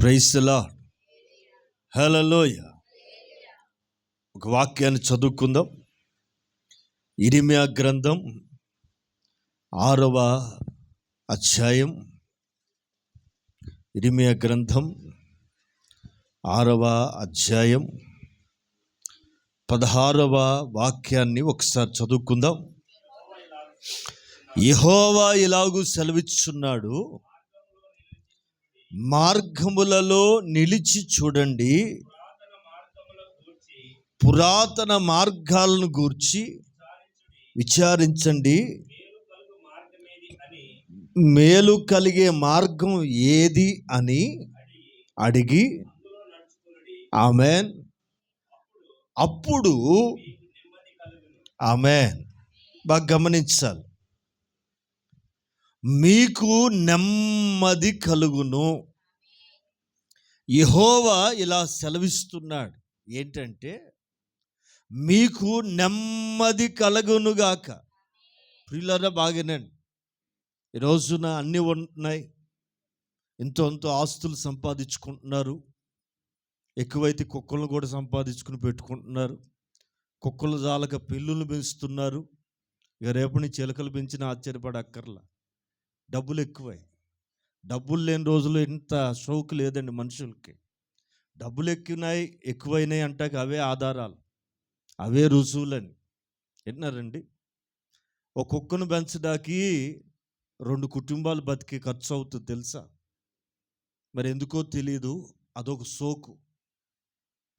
Praise the Lord. హల్లెలూయా. ఒక వాక్యాన్ని చదువుకుందాం. ఇర్మీయా గ్రంథం 6వ అధ్యాయం. ఇర్మీయా గ్రంథం 6వ అధ్యాయం 16వ వాక్యాన్ని ఒకసారి చదువుకుందాం. యెహోవా ఇలాగు సెలవిచ్చుచున్నాడు, మార్గములలో నిలిచి చూడండి, పురాతన మార్గాలను గూర్చి విచారించండి, మేలు కలిగే మార్గం ఏది అని అడిగి, ఆమేన్, అప్పుడు ఆమేన్. బాగా గమనించాలి, మీకు నెమ్మది కలుగును. యెహోవా ఇలా సెలవిస్తున్నాడు ఏంటంటే, మీకు నెమ్మది కలుగునుగాక. ప్రియులారా బాగానండి, ఈ రోజున అన్నీ ఉంటున్నాయి, ఎంతో ఆస్తులు సంపాదించుకుంటున్నారు, ఎక్కువైతే కుక్కలను కూడా సంపాదించుకుని పెట్టుకుంటున్నారు, కుక్కలు జాలక పిల్లులు పెంచుతున్నారు. ఇక రేపటి చిలకలు పెంచినా ఆశ్చర్యపడక్కర్లా, డబ్బులు ఎక్కువై. డబ్బులు లేని రోజులు ఇంత షౌకు లేదండి మనుషులకి. డబ్బులు ఎక్కువైనాయి అంటాక అవే ఆధారాలు, అవే రుజువులని. విన్నారండి, ఒక కుక్కను పెంచడానికి 2 కుటుంబాలు బతికే ఖర్చు అవుతుంది తెలుసా? మరి ఎందుకో తెలీదు, అదొక సోకు.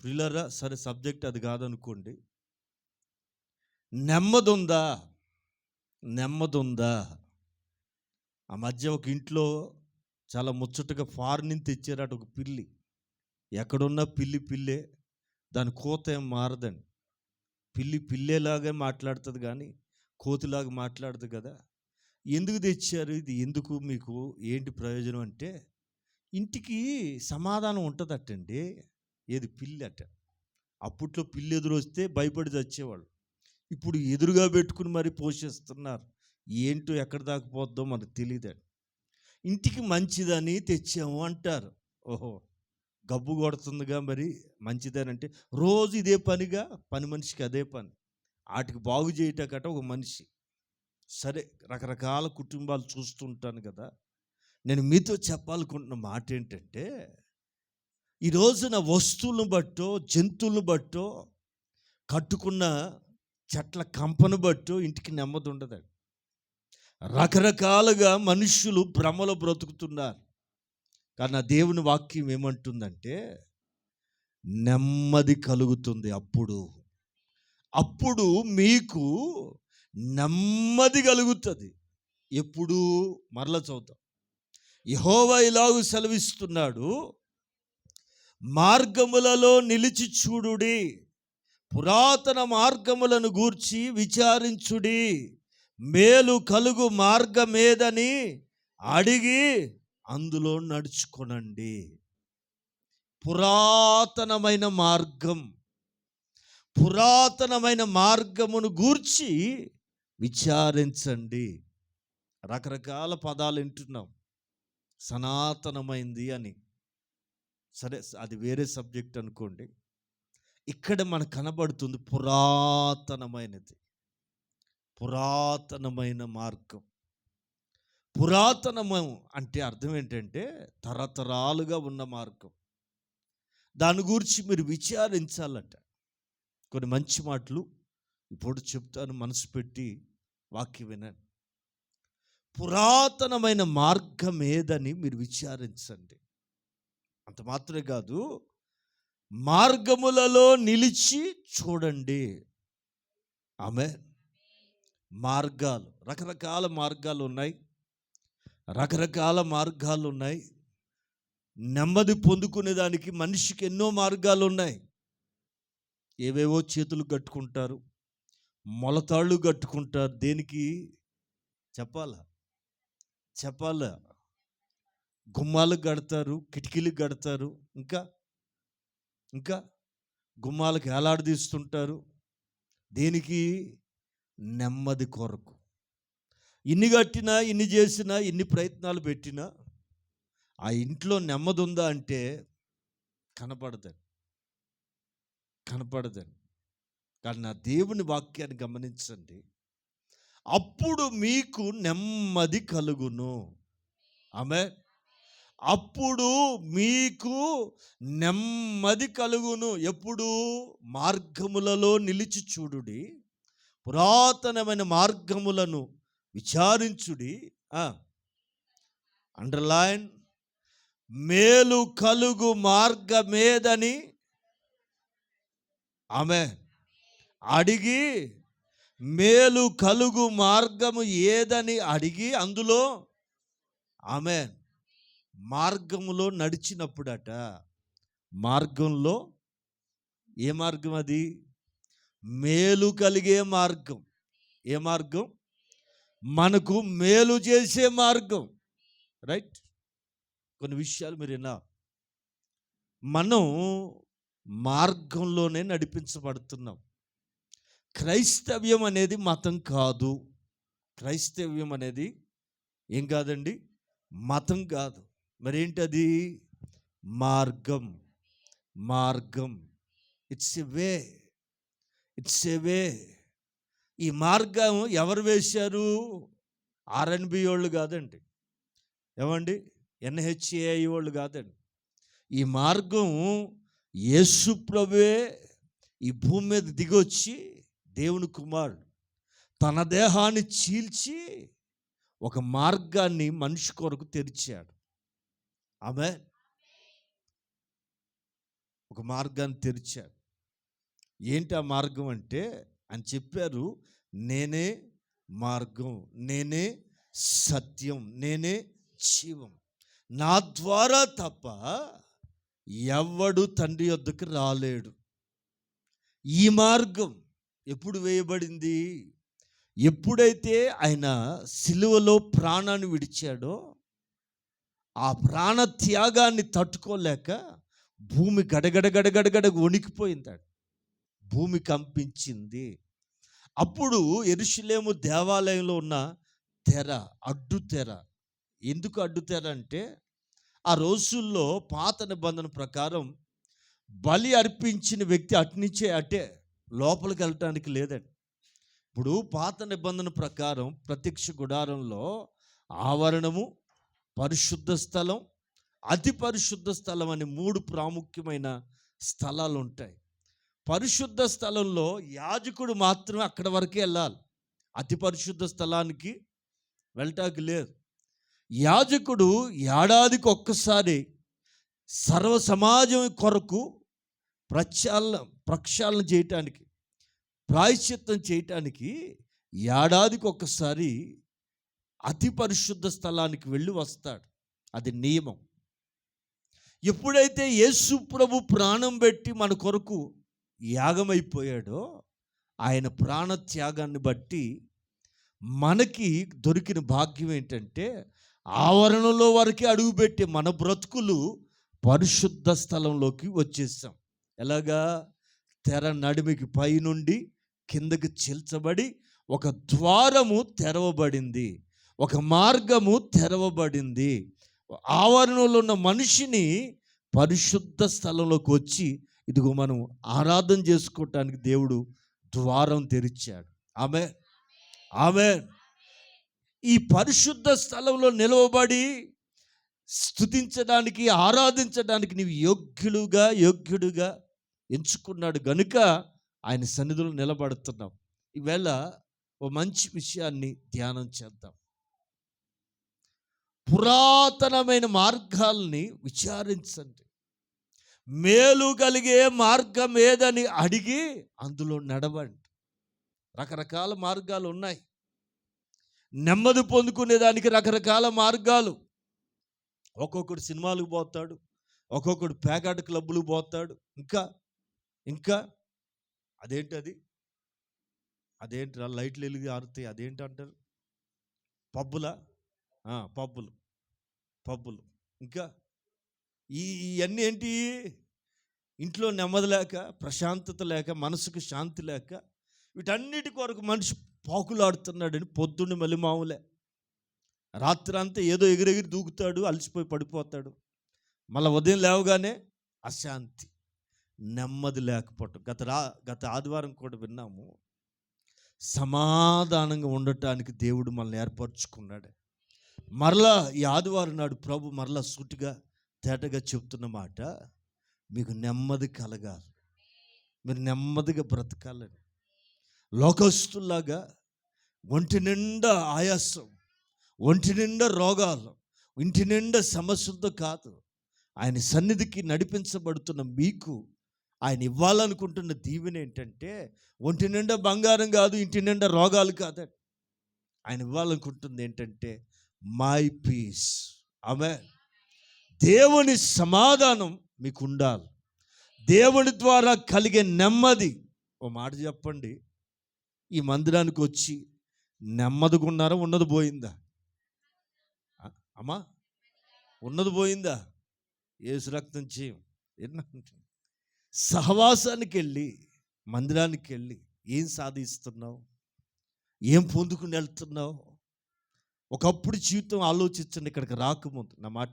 ప్రియులారా, సరే సబ్జెక్ట్ అది కాదనుకోండి. నెమ్మదుందా? ఆ మధ్య ఒక ఇంట్లో చాలా ముచ్చటగా ఫారెన్ నుంచి తెచ్చారట ఒక పిల్లి. ఎక్కడున్నా పిల్లే, దాని కోత ఏం మారదండి. పిల్లేలాగే మాట్లాడుతుంది కానీ కోతిలాగా మాట్లాడుతుంది కదా. ఎందుకు తెచ్చారు, ఇది ఎందుకు, మీకు ఏంటి ప్రయోజనం అంటే, ఇంటికి సమాధానం ఉంటుందటండి. ఏది, పిల్లి అట. అప్పట్లో పిల్లి ఎదురు వస్తే భయపడి చచ్చేవాళ్ళు, ఇప్పుడు ఎదురుగా పెట్టుకుని మరి పోషిస్తున్నారు. ఏంటో ఎక్కడ దాకా పోద్దో మనకు తెలియదండి. ఇంటికి మంచిదని తెచ్చాము అంటారు. ఓహో, గబ్బు కొడుతుందిగా, మరి మంచిదేనంటే రోజు ఇదే పనిగా, పని మనిషికి అదే పని. వాటికి బాగు చేయటకట ఒక మనిషి. సరే, రకరకాల కుటుంబాలు చూస్తుంటాను కదా. నేను మీతో చెప్పాలనుకుంటున్న మాట ఏంటంటే, ఈ రోజున వస్తువులను బట్టో, జంతువులను బట్టో, కట్టుకున్న చెట్ల కంపను బట్టో ఇంటికి నెమ్మది ఉండదండి. రకరకాలుగా మనుష్యులు భ్రమలో బ్రతుకుతున్నారు. కానీ ఆ దేవుని వాక్యం ఏమంటుందంటే, నెమ్మది కలుగుతుంది. అప్పుడు మీకు నెమ్మది కలుగుతుంది. ఎప్పుడు? మరల చదువుతాం. యెహోవా ఇలాగు సెలవిస్తున్నాడు, మార్గములలో నిలిచి చూడుడి, పురాతన మార్గములను గూర్చి విచారించుడి, మేలు కలుగు మార్గమేదని అడిగి అందులో నడుచుకొనండి. పురాతనమైన మార్గమును గూర్చి విచారించండి. రకరకాల పదాలు వింటున్నాం, సనాతనమైంది అని. సరే, అది వేరే సబ్జెక్ట్ అనుకోండి. ఇక్కడ మనకు కనబడుతుంది పురాతనమైన మార్గం. పురాతనము అంటే అర్థం ఏంటంటే తరతరాలుగా ఉన్న మార్గం. దాని గురించి మీరు విచారించాలట. కొన్ని మంచి మాటలు ఇప్పుడు చెప్తాను, మనసు పెట్టి వాక్యం వినండి. పురాతనమైన మార్గం ఏదని మీరు విచారించండి. అంత మాత్రమే కాదు, మార్గములలో నిలిచి చూడండి. ఆమేన్. మార్గాలు, రకరకాల మార్గాలు ఉన్నాయి. నెమ్మది పొందుకునేదానికి మనిషికి ఎన్నో మార్గాలు ఉన్నాయి. ఏవేవో చేతులు కట్టుకుంటారు, మొలతాళ్ళు కట్టుకుంటారు. దేనికి? చెప్పాలా? గుమ్మాలకు కడతారు, కిటికీలకు కడతారు, ఇంకా గుమ్మాలకు వేలాడదీస్తుంటారు. దేనికి? నెమ్మది కొరకు. ఇన్ని కట్టినా, ఇన్ని చేసినా, ఇన్ని ప్రయత్నాలు పెట్టినా ఆ ఇంట్లో నెమ్మది ఉందా అంటే కనపడదండి, కనపడదండి. కానీ నా దేవుని వాక్యాన్ని గమనించండి. అప్పుడు మీకు నెమ్మది కలుగును. ఆమె అప్పుడు మీకు నెమ్మది కలుగును. ఎప్పుడు? మార్గములలో నిలిచి చూడుడి, పురాతనమైన మార్గములను విచారించుడి. అండర్లైన్, మేలు కలుగు మార్గమేదని ఆమె అడిగి, మేలు కలుగు మార్గము ఏదని అడిగి అందులో ఆమె మార్గములో నడిచినప్పుడట, మార్గంలో ఏ మార్గం అది? మేలు కలిగే మార్గం. ఏ మార్గం? మనకు మేలు చేసే మార్గం. రైట్? కొన్ని విషయాలు మీరు విన్నా, మనం మార్గంలోనే నడిపించబడుతున్నాం. క్రైస్తవ్యం అనేది మతం కాదు. క్రైస్తవ్యం అనేది ఏం కాదండి? మతం కాదు. మరేంటది? మార్గం. మార్గం. It's a way. It's a way. ఈ మార్గం ఎవరు వేశారు? ఆర్ఎన్బి వాళ్ళు కాదండి. ఏమండి? ఎన్హెచ్ఏఐ వాళ్ళు కాదండి. ఈ మార్గం యేసు ప్రభువే ఈ భూమి మీద దిగొచ్చి, దేవుని కుమారుడు తన దేహాన్ని చీల్చి ఒక మార్గాన్ని మనిషి కొరకు తెరిచాడు. ఆమె ఒక మార్గాన్ని తెరిచాడు. ఏంటి ఆ మార్గం అంటే, అని చెప్పారు, నేనే మార్గం, నేనే సత్యం, నేనే జీవం, నా ద్వారా తప్ప ఎవ్వడు తండ్రి యొద్దకు రాలేడు. ఈ మార్గం ఎప్పుడు వేయబడింది? ఎప్పుడైతే ఆయన సిలువలో ప్రాణాన్ని విడిచాడో, ఆ ప్రాణ త్యాగాన్ని తట్టుకోలేక భూమి గడగడ వణికిపోయింది. భూమి కంపించింది. అప్పుడు యెరూషలేము దేవాలయంలో ఉన్న తెర, అడ్డు తెర. ఎందుకు అడ్డు తెర అంటే, ఆ రోజుల్లో పాత నిబంధన ప్రకారం బలి అర్పించిన వ్యక్తి అట్నుంచే అటే, లోపలికి వెళ్ళటానికి లేదండి. ఇప్పుడు పాత నిబంధన ప్రకారం ప్రత్యక్ష గుడారంలో ఆవరణము, పరిశుద్ధ స్థలం, అతి పరిశుద్ధ స్థలం అని 3 ప్రాముఖ్యమైన స్థలాలు ఉంటాయి. పరిశుద్ధ స్థలంలో యాజకుడు మాత్రమే అక్కడ వరకే వెళ్ళాలి. అతి పరిశుద్ధ స్థలానికి వెళ్ళటానికి లేదు. యాజకుడు ఏడాదికి ఒక్కసారి సర్వ సమాజం కొరకు ప్రక్షాళన చేయటానికి, ప్రాయశ్చిత్తం చేయటానికి ఏడాదికి ఒక్కసారి అతి పరిశుద్ధ స్థలానికి వెళ్ళి వస్తాడు. అది నియమం. ఎప్పుడైతే యేసు ప్రభు ప్రాణం పెట్టి మన కొరకు యాగమైపోయాడో, ఆయన ప్రాణ త్యాగాన్ని బట్టి మనకి దొరికిన భాగ్యం ఏంటంటే, ఆవరణలో వరకే అడుగుపెట్టి మన బ్రతుకులు పరిశుద్ధ స్థలంలోకి వచ్చేసాం. ఎలాగా? తెర నడిమికి పైనుండి కిందకి చీల్చబడి ఒక ద్వారము తెరవబడింది, ఒక మార్గము తెరవబడింది. ఆవరణలో ఉన్న మనిషిని పరిశుద్ధ స్థలంలోకి వచ్చి, ఇదిగో మనం ఆరాధన చేసుకోవటానికి దేవుడు ద్వారం తెరిచాడు. ఆమె ఆమె ఈ పరిశుద్ధ స్థలంలో నిలవబడి స్తుతించడానికి, ఆరాధించడానికి నీవు యోగ్యుడుగా ఎంచుకున్నాడు గనుక ఆయన సన్నిధిలో నిలబడుతున్నాం. ఈవేళ ఓ మంచి విషయాన్ని ధ్యానం చేద్దాం. పురాతనమైన మార్గాల్ని విచారించండి. మేలు కలిగే మార్గం ఏదని అడిగి అందులో నడవండి. రకరకాల మార్గాలు ఉన్నాయి. నెమ్మది పొందుకునేదానికి రకరకాల మార్గాలు. ఒక్కొక్కడు సినిమాలకు పోతాడు, ఒక్కొక్కడు పేకాట క్లబ్బులకు పోతాడు, ఇంకా అదేంటి లైట్లు వెలిగి ఆరుతాయి, అదేంటి అంటారు? పబ్బులు. ఇంకా ఇవన్నీ ఏంటి? ఇంట్లో నెమ్మది లేక, ప్రశాంతత లేక, మనసుకు శాంతి లేక, వీటన్నిటి కొరకు మనిషి పాకులాడుతున్నాడని పొద్దున్న మళ్ళీ మామూలే. రాత్రి అంతా ఏదో ఎగిరెగిరి దూకుతాడు, అలసిపోయి పడిపోతాడు. మళ్ళీ ఉదయం లేవగానే అశాంతి, నెమ్మది లేకపోవటం. గత ఆదివారం కూడా విన్నాము. సమాధానంగా ఉండటానికి దేవుడు మనల్ని ఏర్పరచుకున్నాడు. మరలా ఈ ఆదివారం నాడు ప్రభు మరలా సూటిగా తేటగా చెప్తున్న మాట, మీకు నెమ్మది కలగాలి, మీరు నెమ్మదిగా బ్రతకాలని. లోకస్తుల్లాగా ఒంటి నిండా ఆయాసం, ఒంటి నిండా రోగాలు, ఇంటి నిండా సమస్యలతో కాదు, ఆయన సన్నిధికి నడిపించబడుతున్న మీకు ఆయన ఇవ్వాలనుకుంటున్న దీవెన ఏంటంటే, ఒంటి నిండా బంగారం కాదు, ఇంటి నిండా రోగాలు కాదండి. ఆయన ఇవ్వాలనుకుంటుంది ఏంటంటే మై పీస్. ఆమేన్. దేవుని సమాధానం మీకు ఉండాలి, దేవుని ద్వారా కలిగే నెమ్మది. ఓ మాట చెప్పండి, ఈ మందిరానికి వచ్చి నెమ్మదిగా ఉన్నారా? ఉన్నది పోయిందా? అమ్మా, ఉన్నది పోయిందా? యేసు రక్తం చేయం. సహవాసానికి వెళ్ళి, మందిరానికి వెళ్ళి ఏం సాధిస్తున్నావు? ఏం పొందుకుని వెళ్తున్నావు? ఒకప్పుడు జీవితం ఆలోచించండి. ఇక్కడికి రాకముందు నా మాట,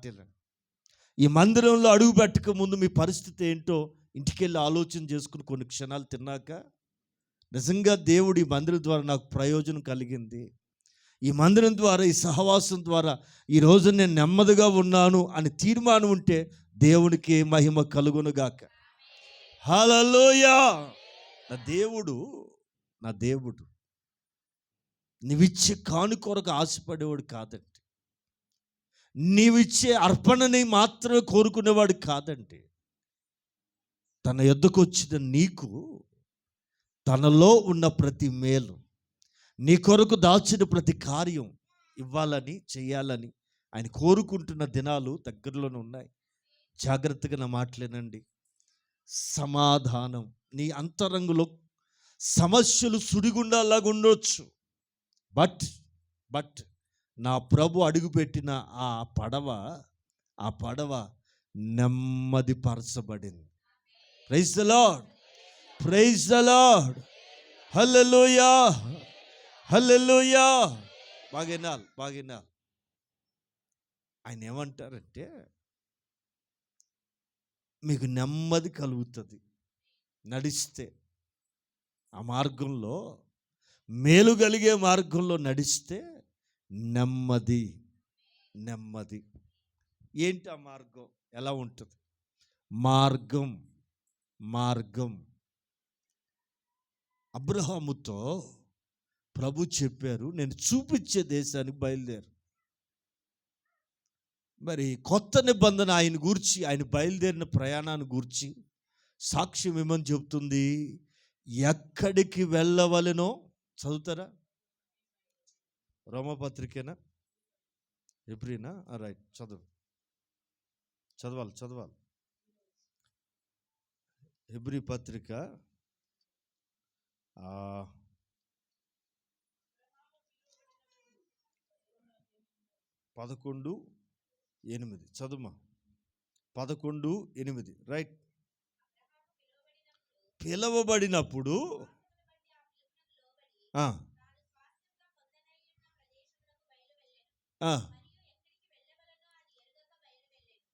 ఈ మందిరంలో అడుగు పెట్టక ముందు మీ పరిస్థితి ఏంటో ఇంటికెళ్ళి ఆలోచన చేసుకుని కొన్ని క్షణాలు తిన్నాక, నిజంగా దేవుడు ఈ మందిరం ద్వారా నాకు ప్రయోజనం కలిగింది, ఈ మందిరం ద్వారా, ఈ సహవాసం ద్వారా ఈరోజు నేను నెమ్మదిగా ఉన్నాను అని తీర్మానం ఉంటే దేవునికి మహిమ కలుగునుగాక. హల్లెలూయా. నా దేవుడు నీవిచ్చే కానుకొరకు ఆశపడేవాడు కాదండి. నీవిచ్చే అర్పణని మాత్రమే కోరుకునేవాడు కాదండి. తన యొద్దకు వచ్చిన నీకు తనలో ఉన్న ప్రతి మేలు, నీ కొరకు దాచిన ప్రతి కార్యం ఇవ్వాలని, చేయాలని ఆయన కోరుకుంటున్న దినాలు దగ్గరలోనే ఉన్నాయి. జాగ్రత్తగా నా మాటలేనండి. సమాధానం నీ అంతరంగంలో, సమస్యలు సుడిగుండాలాగా ఉండొచ్చు, బట్ నా ప్రభు అడుగుపెట్టిన ఆ పడవ నెమ్మది పరచబడింది. Praise the Lord, praise the Lord, hallelujah, hallelujah. బాగినాల్. ఆయన ఏమంటారంటే, మీకు నెమ్మది కలుగుతుంది నడిస్తే, ఆ మార్గంలో, మేలు కలిగే మార్గంలో నడిస్తే నెమ్మది. ఏంటి ఆ మార్గం? ఎలా ఉంటుంది? మార్గం అబ్రహాముతో ప్రభు చెప్పారు, నేను చూపించే దేశానికి బయలుదేరు. మరి కొత్త నిబంధన ఆయన గూర్చి, ఆయన బయలుదేరిన ప్రయాణాన్ని గూర్చి సాక్ష్యం ఏమని చెబుతుంది? ఎక్కడికి వెళ్ళవలెనో చదువుతారా? రోమపత్రికేనా, ఎబ్రీనా? రైట్, చదవాలి. ఎబ్రీ పత్రిక 11:8 చదువుమా. 11:8 రైట్. పిలవబడినప్పుడు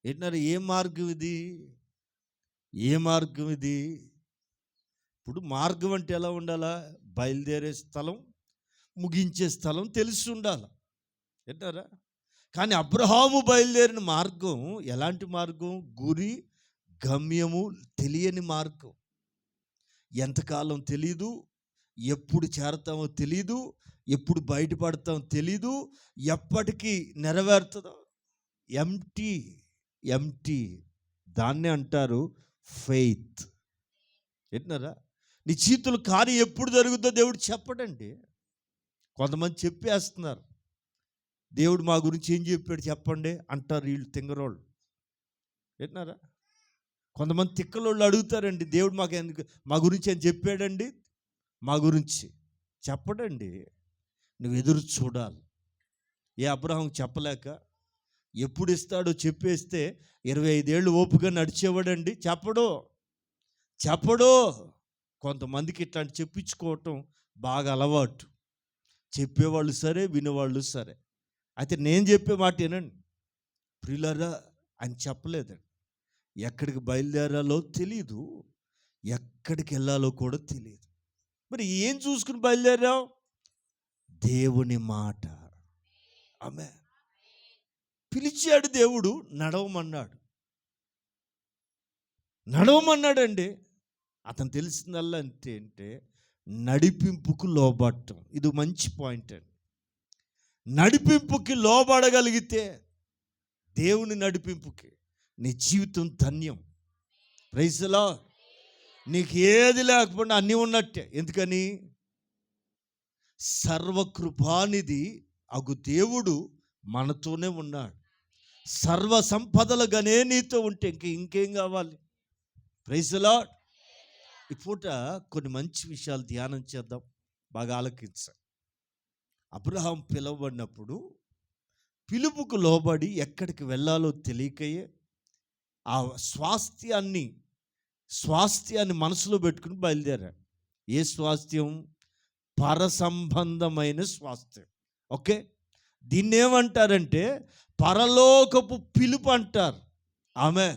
ఏంటన్నారు? ఏ మార్గం ఇది? ఇప్పుడు మార్గం అంటే ఎలా ఉండాలా? బయలుదేరే స్థలం, ముగించే స్థలం తెలిసి ఉండాలి. ఏంటారా? కానీ అబ్రహాము బయలుదేరిన మార్గం ఎలాంటి మార్గం? గురి గమ్యము తెలియని మార్గం. ఎంతకాలం తెలీదు, ఎప్పుడు చేరతామో తెలీదు, ఎప్పుడు బయటపడతామో తెలీదు, ఎప్పటికీ నెరవేరుతుందో. ఎంటీ. దాన్నే అంటారు ఫెయిత్. ఏంటన్నారా? నీ జీవితంలో కార్యం ఎప్పుడు జరుగుతుందో దేవుడు చెప్పడండి. కొంతమంది చెప్పేస్తున్నారు, దేవుడు మా గురించి ఏం చెప్పాడు చెప్పండి అంటారు వీళ్ళు తింగరోళ్ళు. ఏంటన్నారా? కొంతమంది తిక్కలోళ్ళు అడుగుతారండి, దేవుడు మా గురించి ఏం చెప్పాడండి? మా గురించి చెప్పడండి. నువ్వు ఎదురు చూడాలి. ఏ అబ్రహాం చెప్పలేక ఎప్పుడు ఇస్తాడో చెప్పేస్తే 25 ఏళ్ళు ఓపుగా నడిచేవాడండి? చెప్పడు. కొంతమందికి ఇట్లాంటి చెప్పించుకోవటం బాగా అలవాటు. చెప్పేవాళ్ళు సరే, వినేవాళ్ళు సరే. అయితే నేను చెప్పే మాట ఏనండి, ప్రియులారా అని చెప్పలేదండి. ఎక్కడికి బయలుదేరాలో తెలీదు, ఎక్కడికి వెళ్ళాలో కూడా తెలియదు. మరి ఏం చూసుకుని బయలుదేరావు? దేవుని మాట. ఆమె పిలిచాడు దేవుడు, నడవమన్నాడండి. అతను తెలిసిందల్లా అంటే నడిపింపుకు లోబడటం. ఇది మంచి పాయింట్ అండి. నడిపింపుకి లోబడగలిగితే, దేవుని నడిపింపుకి నీ జీవితం ధన్యం. Praise the Lord. నీకు ఏది లేకపోయినా అన్నీ ఉన్నట్టే. ఎందుకని? సర్వకృపానిధి అగు దేవుడు మనతోనే ఉన్నాడు. సర్వ సంపదలుగానే నీతో ఉంటే ఇంకేం కావాలి? Praise the Lord. ఈ పూట కొన్ని మంచి విషయాలు ధ్యానం చేద్దాం. బాగా ఆలకించండి. అబ్రహాం పిలువబడినప్పుడు పిలుపుకు లోబడి ఎక్కడికి వెళ్ళాలో తెలియకయే ఆ స్వాస్థ్యాన్ని మనసులో పెట్టుకుని బయలుదేరాడు. ఏ స్వాస్థ్యం? పరసంబంధమైన స్వాస్థ్యం. ఓకే, దీన్ని ఏమంటారంటే పరలోకపు పిలుపు అంటారు. ఆమె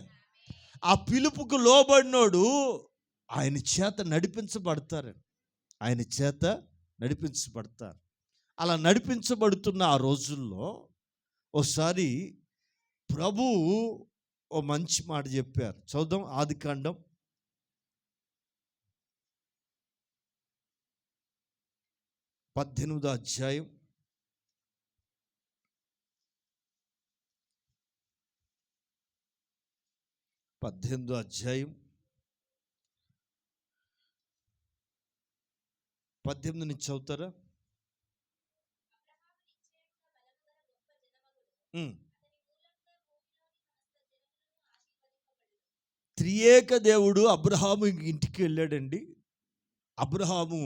ఆ పిలుపుకు లోబడినోడు ఆయన చేత నడిపించబడతారు. అలా నడిపించబడుతున్న ఆ రోజుల్లో ఒకసారి ప్రభువు ఓ మంచి మాట చెప్పారు. చూద్దాం. ఆదికాండం 18వ అధ్యాయం 18 నుంచి చదువుతారా? త్రియేక దేవుడు అబ్రహాము ఇంటికి వెళ్ళాడండి. అబ్రహాము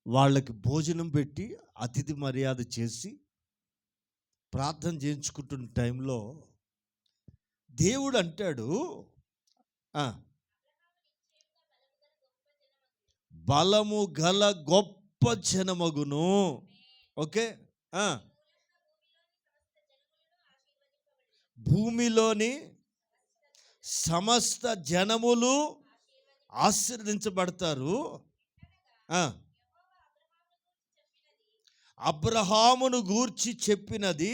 వాళ్ళకి భోజనం పెట్టి అతిథి మర్యాద చేసి ప్రార్థన చేయించుకుంటున్న టైంలో దేవుడు అంటాడు, బలము గల గొప్ప జనమగును. ఓకే, భూమిలోని సమస్త జనములు ఆశీర్వదించబడతారు. అబ్రహామును గూర్చి చెప్పినది,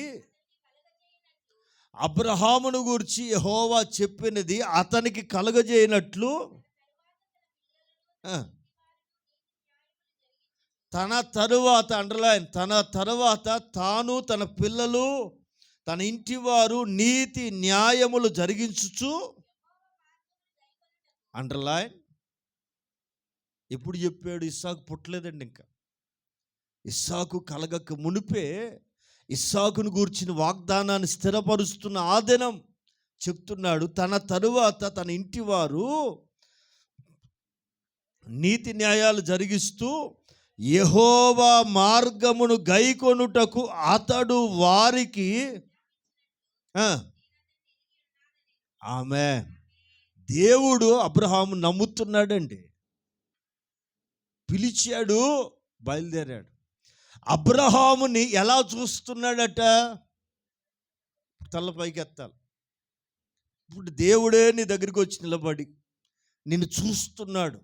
అబ్రహామును గూర్చి యెహోవా చెప్పినది అతనికి కలుగజేయనట్లు తన తరువాత, అండర్లైన్, తన తరువాత తాను, తన పిల్లలు, తన ఇంటి వారు నీతి న్యాయములు జరిగించుచు, అండర్లైన్. ఎప్పుడు చెప్పాడు? ఇస్సాకు పుట్టలేదండి ఇంకా. ఇస్సాకు కలగక మునిపే ఇస్సాకును గూర్చిన వాగ్దానాన్ని స్థిరపరుస్తున్న ఆ దినం చెప్తున్నాడు. తన తరువాత తన ఇంటి వారు నీతి న్యాయాలు జరిగిస్తూ యెహోవా మార్గమును గైకొనుటకు అతడు వారికి ఆమేన్. దేవుడు అబ్రహాము నమ్ముతున్నాడండి. పిలిచాడు, బయలుదేరాడు. అబ్రహాముని ఎలా చూస్తున్నాడట? తల పైకెత్తాలి. ఇప్పుడు దేవుడే నీ దగ్గరికి వచ్చి నిలబడి నిన్ను చూస్తున్నాడు.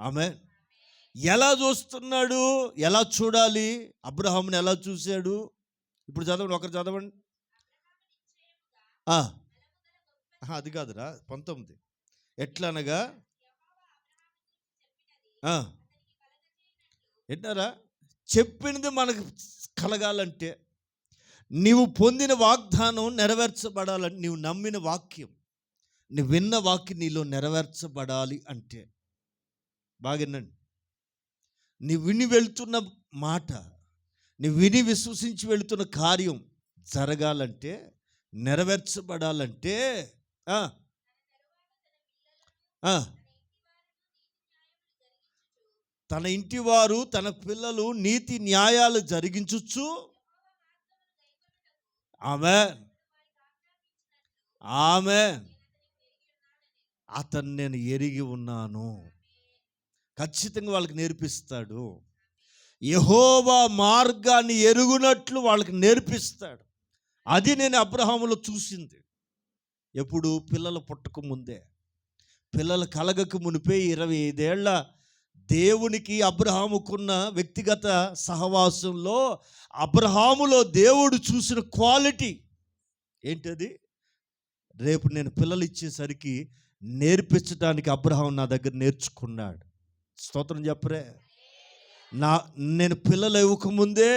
ఆమేన్. ఎలా చూస్తున్నాడు? ఎలా చూడాలి? అబ్రహాముని ఎలా చూశాడు? ఇప్పుడు చదవండి, ఒకరు చదవండి. అది కాదురా, 19. ఎట్లా అనగా ఏంటారా? చెప్పింది మనకు కలగాలంటే, నీవు పొందిన వాగ్దానం నెరవేర్చబడాలంటే, నీవు నమ్మిన వాక్యం, నువ్వు విన్న వాక్యం నీలో నెరవేర్చబడాలి అంటే, బాగానండి, నీ విని వెళ్తున్న మాట, నీ విని విశ్వసించి వెళుతున్న కార్యం జరగాలంటే, నెరవేర్చబడాలంటే తన ఇంటి వారు, తన పిల్లలు నీతి న్యాయాలు జరిగించుచు, ఆమేన్, ఆమేన్, అతన్ని నేను ఎరిగి ఉన్నాను. ఖచ్చితంగా వాళ్ళకి నేర్పిస్తాడు. యెహోవా మార్గాన్ని ఎరుగునట్లు వాళ్ళకి నేర్పిస్తాడు. అది నేను అబ్రహాములో చూసింది. ఎప్పుడు పిల్లలు పుట్టక ముందే, పిల్లలు కలగక మునిపే 25 ఏళ్ల దేవునికి అబ్రహాముకున్న వ్యక్తిగత సహవాసంలో అబ్రహాములో దేవుడు చూసిన క్వాలిటీ ఏంటది? రేపు నేను పిల్లలు ఇచ్చేసరికి నేర్పించడానికి అబ్రహాం నా దగ్గర నేర్చుకున్నాడు. స్తోత్రం చెప్పరే. నేను పిల్లలు ఇవ్వకముందే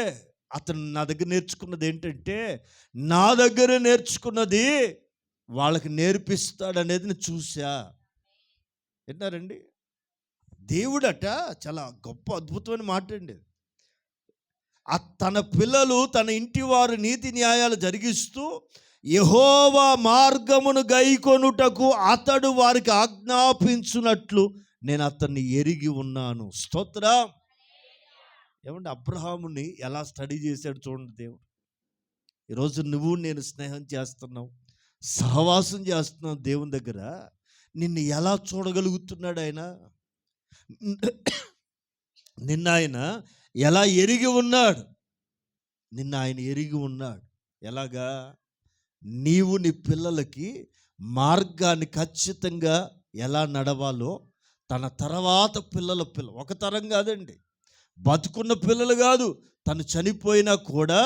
అతను నా దగ్గర నేర్చుకున్నది ఏంటంటే, నా దగ్గర నేర్చుకున్నది వాళ్ళకి నేర్పిస్తాడనేది నేను చూసా. విన్నారండి? దేవుడట చాలా గొప్ప అద్భుతమైన మాట అండి. తన పిల్లలు తన ఇంటి వారు నీతి న్యాయాలు జరిగిస్తూ యెహోవా మార్గమును గైకొనుటకు అతడు వారికి ఆజ్ఞాపించునట్లు నేను అతన్ని ఎరిగి ఉన్నాను. స్తోత్రం. ఏమంటే అబ్రహాముని ఎలా స్టడీ చేశాడు చూడండి దేవుడు. ఈరోజు నువ్వు నేను స్నేహం చేస్తున్నావు, సహవాసం చేస్తున్నావు దేవుని దగ్గర. నిన్ను ఎలా చూడగలుగుతున్నాడు ఆయన? నిన్న ఆయన ఎలా ఎరిగి ఉన్నాడు? నిన్న ఆయన ఎరిగి ఉన్నాడు. ఎలాగా? నీవు నీ పిల్లలకి మార్గాన్ని ఖచ్చితంగా ఎలా నడవాలో తన తర్వాత పిల్లల ఒక తరం కాదండి, బతుకున్న పిల్లలు కాదు, తను చనిపోయినా కూడా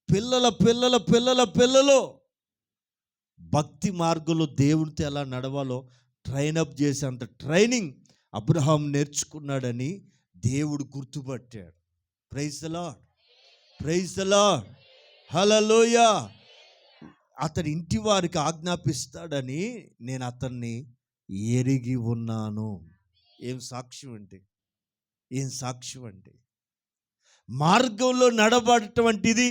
పిల్లల పిల్లల పిల్లల పిల్లలు భక్తి మార్గంలో దేవునితో ఎలా నడవాలో ట్రైనప్ చేసేంత ట్రైనింగ్ అబ్రహాం నేర్చుకున్నాడని దేవుడు గుర్తుపట్టాడు. Praise the Lord, praise the Lord, hallelujah. అతని ఇంటి వారికి ఆజ్ఞాపిస్తాడని నేను అతన్ని ఎరిగి ఉన్నాను. ఏం సాక్ష్యం అండి, ఏం సాక్ష్యం అండి. మార్గంలో నడబడటటువంటిది.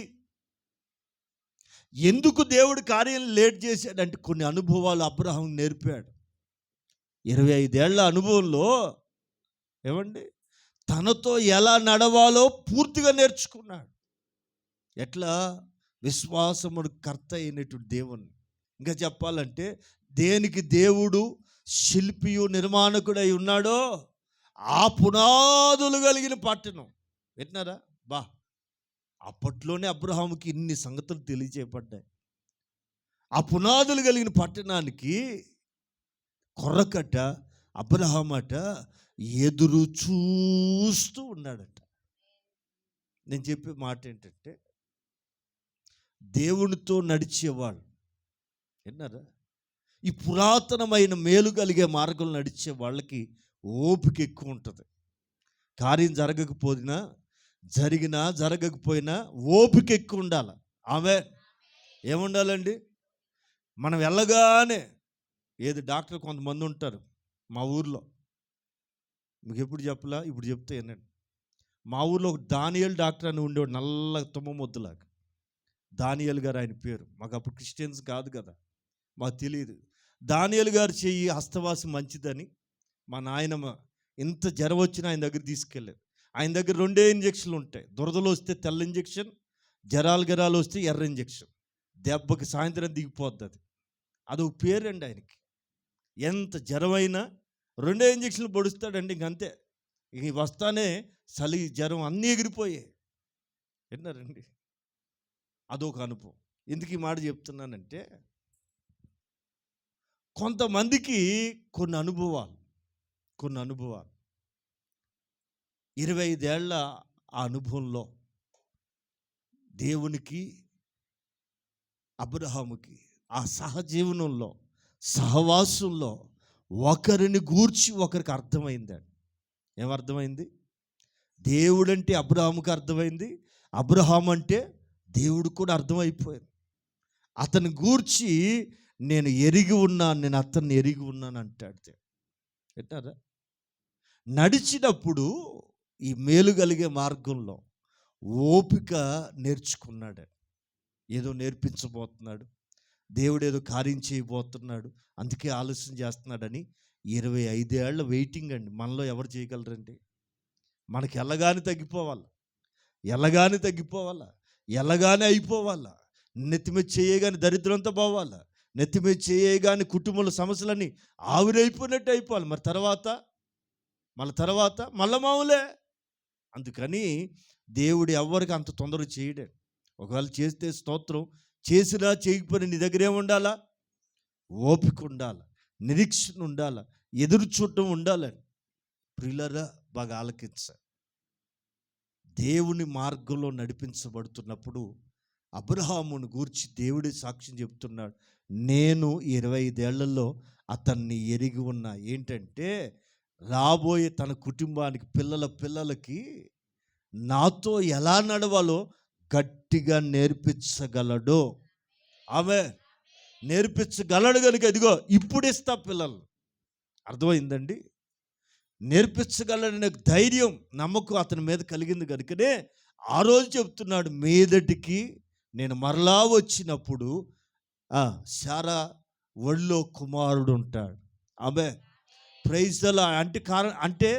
ఎందుకు దేవుడు కార్యం లేట్ చేశాడంటే కొన్ని అనుభవాలు అబ్రహాం నేర్పాడు. 25 ఏళ్ల అనుభవంలో ఏమండి తనతో ఎలా నడవాలో పూర్తిగా నేర్చుకున్నాడు. ఎట్లా? విశ్వాసముడు కర్త అయినటువంటి దేవుని. ఇంకా చెప్పాలంటే దేనికి దేవుడు శిల్పియు నిర్మాణకుడై ఉన్నాడో ఆ పునాదులు కలిగిన పట్టణం. విన్నారా? అప్పట్లోనే అబ్రహాముకి ఇన్ని సంగతులు తెలియచేయబడ్డాయి. ఆ పునాదులు కలిగిన పట్టణానికి కొర్రకట్ట అబ్రహాం అట ఎదురు చూస్తూ ఉన్నాడట. నేను చెప్పే మాట ఏంటంటే, దేవునితో నడిచేవాళ్ళు విన్నారా? ఈ పురాతనమైన మేలు కలిగే మార్గంలో నడిచే వాళ్ళకి ఓపిక ఎక్కువ ఉంటుంది. కార్యం జరగకపోయినా, జరిగినా జరగకపోయినా ఓపిక ఎక్కువ ఉండాలి. ఆమె ఏముండాలండి? మనం వెళ్ళగానే ఏది డాక్టర్ కొంతమంది ఉంటారు మా ఊర్లో, మీకు ఎప్పుడు చెప్పలా, ఇప్పుడు చెప్తే వినండి. మా ఊర్లో ఒక దానియేల్ డాక్టర్ అని ఉండేవాడు, నల్ల తుమ్మ మొద్దులాగా. దానియేల్ గారు ఆయన పేరు. మాకు అప్పుడు క్రిస్టియన్స్ కాదు కదా, మాకు తెలియదు. దానియేల్ గారు చెయ్యి హస్తవాసి మంచిదని మా నాయనమ్మ ఇంత జ్వరం వచ్చినా ఆయన దగ్గర తీసుకెళ్ళారు. ఆయన దగ్గర 2 ఇంజక్షన్లు ఉంటాయి. దురదలు వస్తే తెల్ల ఇంజక్షన్, జ్వరాలు వస్తే ఎర్ర ఇంజక్షన్. దెబ్బకి సాయంత్రం దిగిపోద్ది అది. అదొక పేరండి ఆయనకి. ఎంత జ్వరమైనా 2 ఇంజక్షన్లు పొడుస్తాడండి, ఇంకంతే. ఇక వస్తానే చలి జ్వరం అన్నీ ఎగిరిపోయాయి. విన్నారండి? అదొక అనుభవం. ఎందుకు ఈ మాట చెప్తున్నానంటే, కొంతమందికి కొన్ని అనుభవాలు 25 ఏళ్ల ఆ అనుభవంలో దేవునికి అబ్రహాముకి ఆ సహజీవనంలో సహవాసంలో ఒకరిని గూర్చి ఒకరికి అర్థమైందండి. ఏమర్థమైంది? దేవుడంటే అబ్రహాముకి అర్థమైంది, అబ్రహాం అంటే దేవుడు కూడా అర్థమైపోయింది. అతని గూర్చి నేను ఎరిగి ఉన్నాను, నేను అతన్ని ఎరిగి ఉన్నాను అంటాడు. వింటారా? నడిచినప్పుడు ఈ మేలు కలిగే మార్గంలో ఓపిక నేర్చుకున్నాడు. ఏదో నేర్పించబోతున్నాడు, దేవుడు ఏదో కార్యం చేయబోతున్నాడు, అందుకే ఆలస్యం చేస్తున్నాడని 25 ఏళ్ల వెయిటింగ్ అండి. మనలో ఎవరు చేయగలరండి? మనకి ఎల్లగానే తగ్గిపోవాలి, ఎల్లగానే అయిపోవాలా, నెత్తిమీద చేయగానే దరిద్రంతో పోవాలా, నెత్తిమీద చేయగానే కుటుంబంలో సమస్యలన్నీ ఆవిరైపోయినట్టు అయిపోవాలి. మరి తర్వాత మళ్ళీ మామూలే. అందుకని దేవుడు ఎవరికి అంత తొందర చేయడే. ఒకవేళ చేస్తే స్తోత్రం, చేసినా చేయకపోయినా నీ దగ్గర ఏముండాలా? ఓపిక ఉండాలి, నిరీక్షణ ఉండాలి, ఎదురు చూడటం ఉండాలని. ప్రియులారా, బాగా ఆలకించాలి. దేవుని మార్గంలో నడిపించబడుతున్నప్పుడు అబ్రహామును గూర్చి దేవుడే సాక్ష్యం చెప్తున్నాడు. నేను 25 ఏళ్లలో అతన్ని ఎరిగి ఉన్నా. ఏంటంటే రాబోయే తన కుటుంబానికి, పిల్లలకి నాతో ఎలా నడవాలో గట్టిగా నేర్పించగలడు. ఆమె నేర్పించగలడు కనుక ఇదిగో ఇప్పుడు ఇస్తా పిల్లలు. అర్థమైందండి? నేర్పించగలడనే ధైర్యం, నమ్మకం అతని మీద కలిగింది కనుకనే ఆ రోజు చెప్తున్నాడు, మీదటికి నేను మరలా వచ్చినప్పుడు శారా ఒళ్ళో కుమారుడు ఉంటాడు. ఆమె ప్రైజ్ ద లార్డ్. అంటే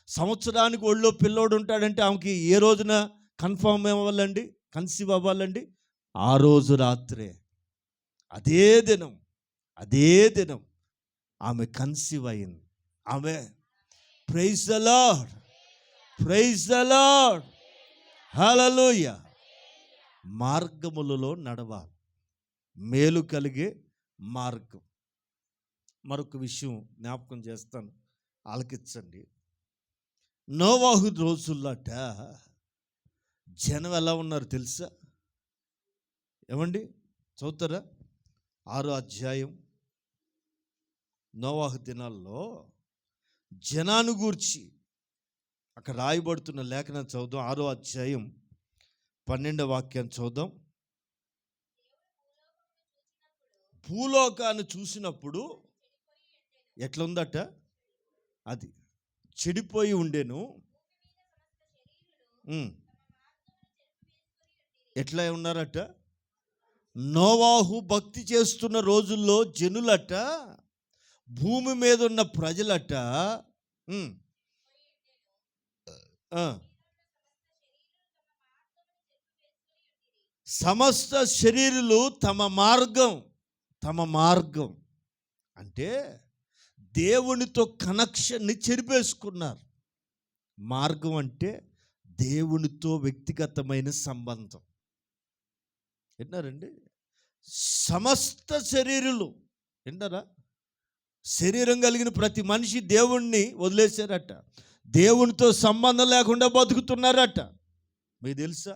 సంవత్సరానికి ఒళ్ళో పిల్లోడు ఉంటాడంటే ఆమెకి ఏ రోజున కన్ఫర్మ్ అవ్వాలండి, కన్సీవ్ అవ్వాలండి? ఆ రోజు రాత్రే, అదే దినం ఆమె కన్సీవ్ అయింది. ఆమె ప్రైజ్ ద లార్డ్, హల్లెలూయా. మార్గములలో నడవాలి, మేలు కలిగే మార్గం. మరొక విషయం జ్ఞాపకం చేస్తాను, ఆలకించండి. నోవాహు రోజుల్లోట జనం ఎలా ఉన్నారు తెలుసా? ఏమండి, చదువుతారా? 6వ అధ్యాయం, నోవాహు దినాల్లో జనాన్ని గూర్చి అక్కడ రాయబడుతున్న లేఖనం చదువుదాం. 6వ అధ్యాయం 12వ వాక్యాన్ని చదువుదాం. భూలోకాన్ని చూసినప్పుడు ఎట్లుందట? అది చెడిపోయి ఉండేను. ఎట్లా ఉన్నారట? నోవాహు భక్తి చేస్తున్న రోజుల్లో జనులట, భూమి మీద ఉన్న ప్రజలట సమస్త శరీరులు తమ మార్గం అంటే దేవునితో కనెక్షన్ని చెరిపేసుకున్నారు. మార్గం అంటే దేవునితో వ్యక్తిగతమైన సంబంధం. విన్నారండి? సమస్త శరీరులు, విన్నారా? శరీరం కలిగిన ప్రతి మనిషి దేవుణ్ణి వదిలేశారట, దేవునితో సంబంధం లేకుండా బతుకుతున్నారట. మీకు తెలుసా?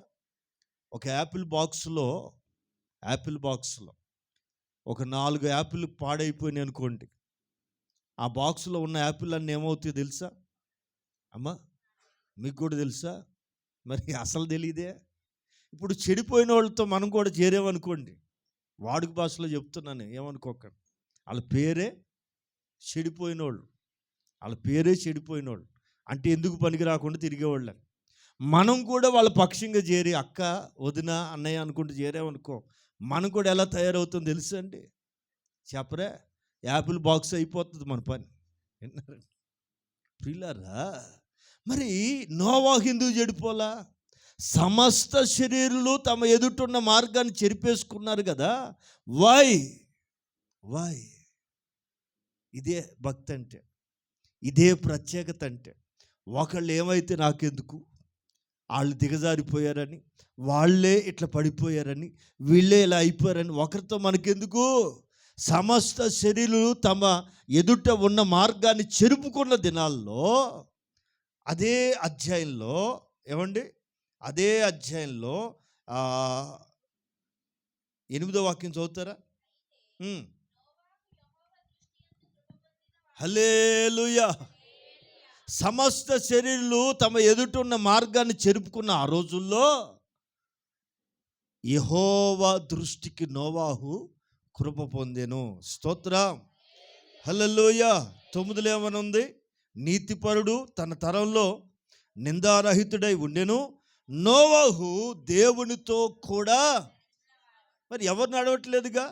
ఒక యాపిల్ బాక్స్లో ఒక 4 యాపిల్ పాడైపోయినాయి అనుకోండి, ఆ బాక్స్లో ఉన్న యాపిల్ అన్నీ ఏమవుతాయో తెలుసా అమ్మా? మీకు కూడా తెలుసా? మరి అసలు తెలియదే. ఇప్పుడు చెడిపోయిన వాళ్ళతో మనం కూడా చేరేమనుకోండి, వాడుక భాషలో చెప్తున్నాను, ఏమనుకోకండి, వాళ్ళ పేరే చెడిపోయిన వాళ్ళు. అంటే ఎందుకు పనికి రాకుండా తిరిగేవాళ్ళని. మనం కూడా వాళ్ళ పక్షంగా చేరి అక్క, వదిన, అన్నయ్య అనుకుంటూ చేరామనుకో, మనం కూడా ఎలా తయారవుతుందో తెలుసు అండి? చెప్పరే, యాపిల్ బాక్స్ అయిపోతుంది మన పని. విన్నారండి ప్రియులారా? మరి నోవాహు ఎందుకు చెడిపోలా? సమస్త శరీరులు తమ ఎదుటున్న మార్గాన్ని చెరిపేసుకున్నారు కదా. వై? ఇదే భక్తి అంటే, ఇదే ప్రత్యేకత అంటే. ఒకళ్ళు ఏమైతే నాకెందుకు, వాళ్ళు దిగజారిపోయారని, వాళ్ళే ఇట్లా పడిపోయారని, వీళ్ళే ఇలా అయిపోయారని ఒకరితో మనకెందుకు? సమస్త శరీరులు తమ ఎదుట ఉన్న మార్గాన్ని చెరుపుకున్న దినాల్లో అదే అధ్యాయంలో, ఏమండి, అదే అధ్యాయంలో 8వ వాక్యం చదువుతారా? హల్లెలూయా. సమస్త శరీరులు తమ ఎదుటున్న మార్గాన్ని చెరుపుకున్న ఆ రోజుల్లో యెహోవా దృష్టికి నోవాహు కృప పొందెను. స్తోత్రం, హల్లెలూయా. 9లో ఏమనుంది? నీతిపరుడు తన తరంలో నిందారహితుడై ఉండెను, నోవాహు దేవునితో కూడా. మరి ఎవరు నడవట్లేదుగా?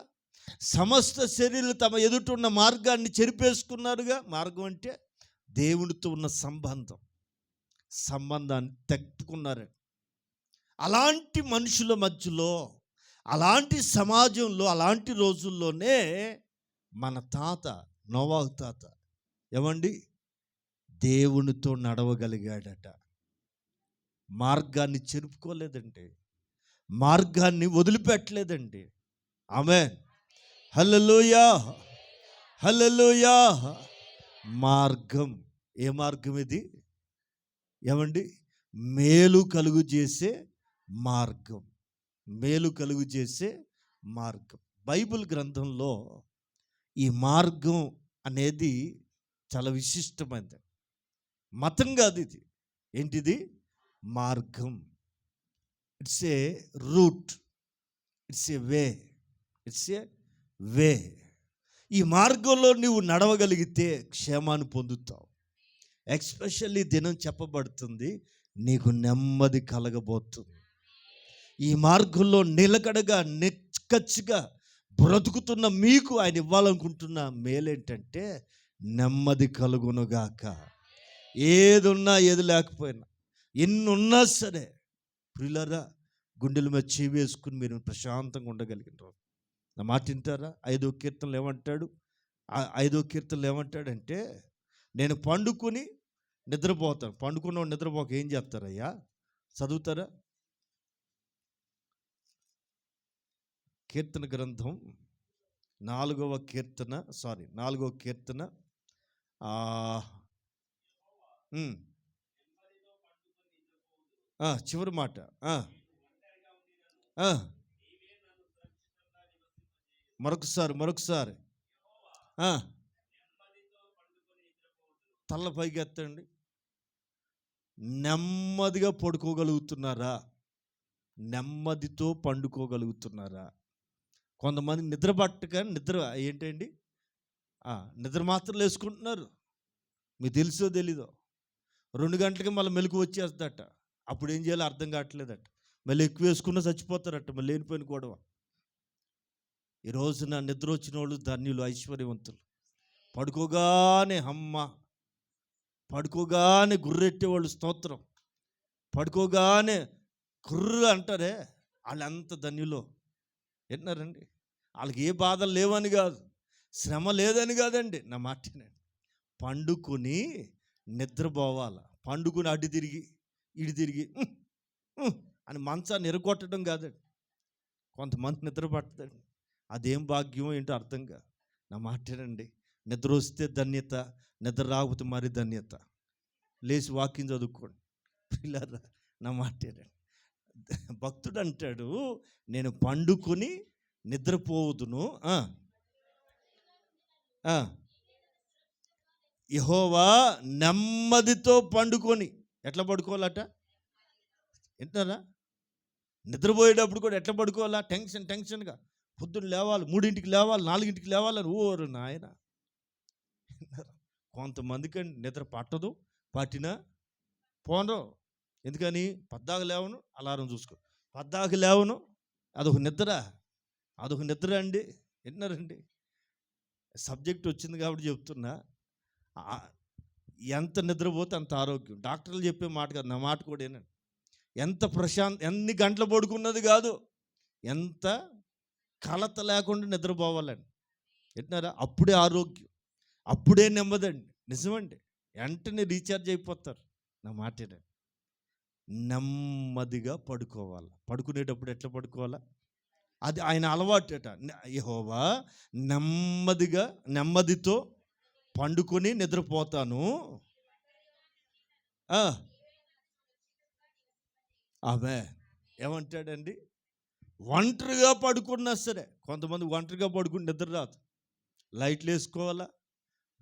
సమస్త శరీరులు తమ ఎదుటున్న మార్గాన్ని చెరిపేసుకున్నారుగా. మార్గం అంటే దేవునితో ఉన్న సంబంధాన్ని తట్టుకున్నారు. అలాంటి మనుషుల మధ్యలో, అలాంటి సమాజంలో, అలాంటి రోజుల్లోనే మన తాత నోవాహు తాత ఏమండి దేవునితో నడవగలిగాడట. మార్గాన్ని చెరుపుకోలేదండి, మార్గాన్ని వదిలిపెట్టలేదండి. ఆమేన్. హల్లెలూయా, హల్లెలూయా. మార్గం, ఏ మార్గం ఇది? ఏమండి? మేలు కలుగు చేసే మార్గం, మేలు కలుగు చేసే మార్గం. బైబిల్ గ్రంథంలో ఈ మార్గం అనేది చాలా విశిష్టమైనది. మతం కాదు ఇది. ఏంటిది? మార్గం. It's a route, it's a way, it's a way. ఈ మార్గంలో నువ్వు నడవగలిగితే క్షేమాన్ని పొందుతావు. ఎస్పెషల్లీ దినం చెప్పబడుతుంది, నీకు నెమ్మది కలగబోతుంది. ఈ మార్గంలో నిలకడగా నిక్కచ్చిగా బ్రతుకుతున్న మీకు ఆయన ఇవ్వాలనుకుంటున్న మేలేంటంటే నెమ్మది కలుగునుగాక. ఏది ఉన్నా ఏది లేకపోయినా, ఎన్ని ఉన్నా సరే ప్రియులారా, గుండెల మీద చేయి వేసుకుని మీరు ప్రశాంతంగా ఉండగలిగినారు. నా మాట వింటారా? 5వ కీర్తనలు ఏమంటాడు? 5వ కీర్తనలు ఏమంటాడంటే, నేను పండుకొని నిద్రపోతాను. పండుకున్నవాడు నిద్రపోక ఏం చేస్తారయ్యా? చదువుతారా? కీర్తన గ్రంథం 4వ కీర్తన చివరి మాట. మరొకసారి తల్ల పైకి ఎత్తండి. నెమ్మదిగా పడుకోగలుగుతున్నారా? నెమ్మదితో పండుకోగలుగుతున్నారా? కొంతమంది నిద్ర పట్టక నిద్ర ఏంటండి, నిద్ర మాత్రం వేసుకుంటున్నారు. మీకు తెలుసో తెలీదో 2 గంటలకి మళ్ళీ మెలకు వచ్చేస్తుందట. అప్పుడు ఏం చేయాలో అర్థం కావట్లేదట. మళ్ళీ ఎక్కువ వేసుకున్నా చచ్చిపోతారట. మళ్ళీ లేనిపోయిన గొడవ. ఈ రోజున నిద్ర వచ్చిన వాళ్ళు ధన్యులు, ఐశ్వర్యవంతులు. పడుకోగానే పడుకోగానే గుర్రెట్టేవాళ్ళు స్తోత్రం, పడుకోగానే కుర్రు అంటారే, వాళ్ళంత ధన్యులో. విన్నారండి? వాళ్ళకి ఏ బాధలు లేవని కాదు, శ్రమ లేదని కాదండి. నా మాటనే, పండుకొని నిద్రపోవాల. పండుకొని అటు తిరిగి ఇటు తిరిగి అని మంచాన్ని ఎరగొట్టడం కాదండి. కొంతమంది నిద్ర పట్టదండి, అదేం భాగ్యం ఏంటో అర్థం కాదు. నా మాటేనండి, నిద్ర వస్తే ధన్యత, నిద్ర రాకపోతే మరి ధన్యత. లేచి వాక్యం చదువుకోండి పిల్లరా. నా మాటేనండి, భక్తుడు అంటాడు, నేను పండుకొని నిద్రపోవుదును, యెహోవా నెమ్మదితో పండుకొని. ఎట్లా పడుకోవాలట? వింటారా? నిద్రపోయేటప్పుడు కూడా ఎట్లా పడుకోవాలా? టెన్షన్గా పొద్దున్న లేవాలి, 3ంటికి లేవాలి, 4ంటికి లేవాలని ఓరు నాయన. కొంతమందికి నిద్ర పట్టదు, పట్టినా పోను. ఎందుకని? పద్దాకు లేవను, అలారం చూసుకో, పద్దాకు లేవను. అదొక నిద్ర అండి. విన్నారండి? సబ్జెక్ట్ వచ్చింది కాబట్టి చెప్తున్నా. ఎంత నిద్రపోతే అంత ఆరోగ్యం. డాక్టర్లు చెప్పే మాట కాదు, నా మాట కూడా ఏనండి. ఎన్ని గంటలు పడుకున్నది కాదు, ఎంత కలత లేకుండా నిద్రపోవాలండి. వింటున్నారా? అప్పుడే ఆరోగ్యం, అప్పుడే నెమ్మదండి. నిజమండి, వెంటనే రీఛార్జ్ అయిపోతారు. నా మాటేనండి, నెమ్మదిగా పడుకోవాలి. పడుకునేటప్పుడు ఎట్లా పడుకోవాలా? అది ఆయన అలవాటట. యెహోవా నెమ్మదితో పండుకొని నిద్రపోతాను. ఆమె ఏమంటాడండి? ఒంటరిగా పడుకున్నా సరే. కొంతమంది ఒంటరిగా పడుకుని నిద్ర రాదు, లైట్లు వేసుకోవాలా,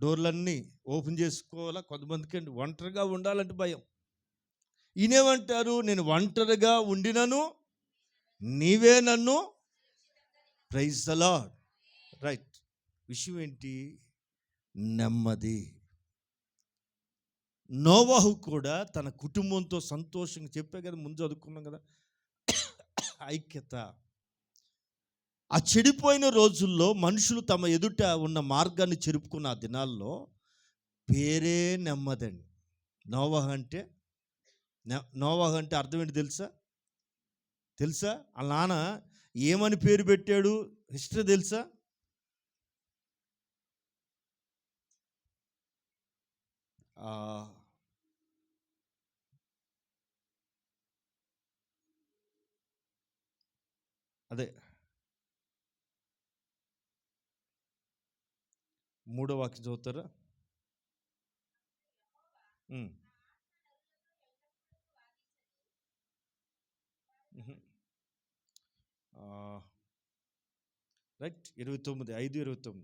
డోర్లన్నీ ఓపెన్ చేసుకోవాలా. కొంతమందికి అండి ఒంటరిగా ఉండాలంటే భయం. ఈయనేమంటారు? నేను ఒంటరిగా ఉండినను నీవే నన్ను. Praise the Lord. రైట్. విషయం ఏంటి? నెమ్మది. నోవహు కూడా తన కుటుంబంతో సంతోషంగా, చెప్పే కదా, ముందు చదువుకున్నాం కదా, ఐక్యత. ఆ చెడిపోయిన రోజుల్లో మనుషులు తమ ఎదుట ఉన్న మార్గాన్ని చెరుపుకున్న ఆ దినాల్లో పేరే నెమ్మదండి. నోవహు అంటే అర్థం ఏంటి తెలుసా? వాళ్ళ నాన్న ఏమని పేరు పెట్టాడు? హిస్టరీ తెలుసా? అదే 3వ వాక్యం చదువుతారా? రైట్ 29 5:29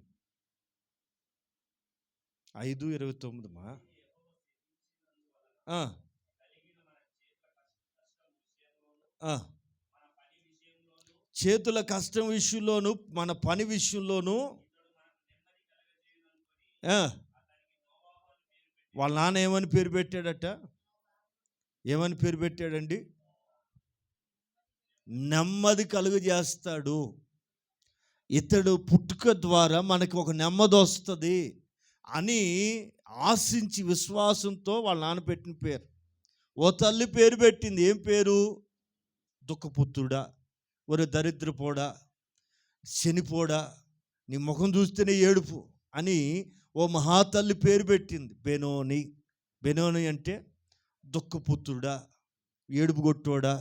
5:29 మా చేతుల కష్టం విషయంలోను మన పని విషయంలోను వాళ్ళ నాన్న ఏమని పేరు పెట్టాడట? ఏమని పేరు పెట్టాడండి? నెమ్మది కలుగజేస్తాడు. ఇతడు పుట్టుక ద్వారా మనకి ఒక నెమ్మది వస్తుంది అని ఆశించి విశ్వాసంతో వాళ్ళ నాన్న పెట్టిన పేరు. ఓ తల్లి పేరు పెట్టింది. ఏం పేరు? దుఃఖపుత్రుడా, ఒరే దరిద్రపోడా, శనిపోడా, నీ ముఖం చూస్తేనే ఏడుపు అని ఓ మహాతల్లి పేరు పెట్టింది. బెనోని. బెనోని అంటే దుఃఖపుత్రుడా, ఏడుపు కొట్టోడా.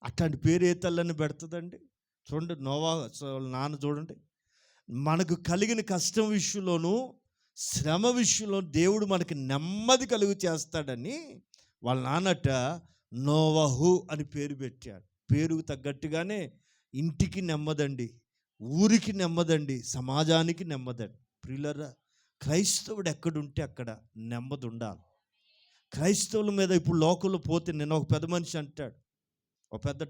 అట్లాంటి పేరు ఏ తల్లని పెడుతుందండి? చూడండి, నోవా నాన్న చూడండి, మనకు కలిగిన కష్టం విషయంలోనూ శ్రమ విషయంలో దేవుడు మనకి నెమ్మది కలుగు చేస్తాడని వాళ్ళ నాన్నట నోవహు అని పేరు పెట్టాడు. పేరుకు తగ్గట్టుగానే ఇంటికి నెమ్మదండి, ఊరికి నెమ్మదండి, సమాజానికి నెమ్మదండి. ప్రియులరా, క్రైస్తవుడు ఎక్కడుంటే అక్కడ నెమ్మది ఉండాలి. క్రైస్తవుల మీద ఇప్పుడు లోకంలో పోతే, నేను ఒక పెద్ద మనిషి అంటాడు, ఒక పెద్ద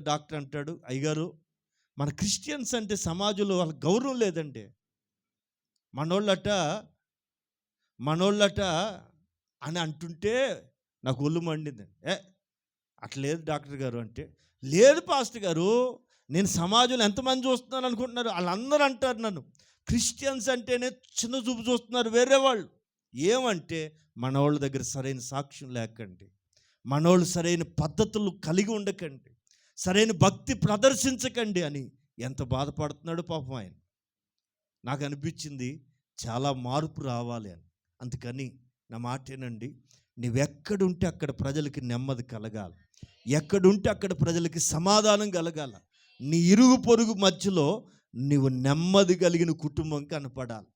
డాక్టర్ అంటాడు, అయ్యగారు మన క్రిస్టియన్స్ అంటే సమాజంలో వాళ్ళకి గౌరవం లేదండి. మనోళ్ళట అని అంటుంటే నాకు ఒళ్ళు మండింది. అట్లేదు డాక్టర్ గారు అంటే, లేదు పాస్టర్ గారు, నేను సమాజంలో ఎంతమంది చూస్తున్నాను అనుకుంటున్నారు? వాళ్ళందరూ అంటారు నన్ను క్రిస్టియన్స్ అంటేనే చిన్న చూపు చూస్తున్నారు వేరే వాళ్ళు. ఏమంటే మనోళ్ళ దగ్గర సరైన సాక్ష్యం లేకండి, మనోళ్ళు సరైన పద్ధతులు కలిగి ఉండకండి, సరైన భక్తి ప్రదర్శించకండి అని ఎంత బాధపడుతున్నాడు పాపం ఆయన. నాకు అనిపించింది చాలా మార్పు రావాలి అని. అందుకని నా మాటేనండి, నువ్వెక్కడుంటే అక్కడ ప్రజలకి నెమ్మది కలగాలి, ఎక్కడుంటే అక్కడ ప్రజలకి సమాధానం కలగాల. నీ ఇరుగు పొరుగు మధ్యలో నువ్వు నెమ్మది కలిగిన కుటుంబం కనపడాలి.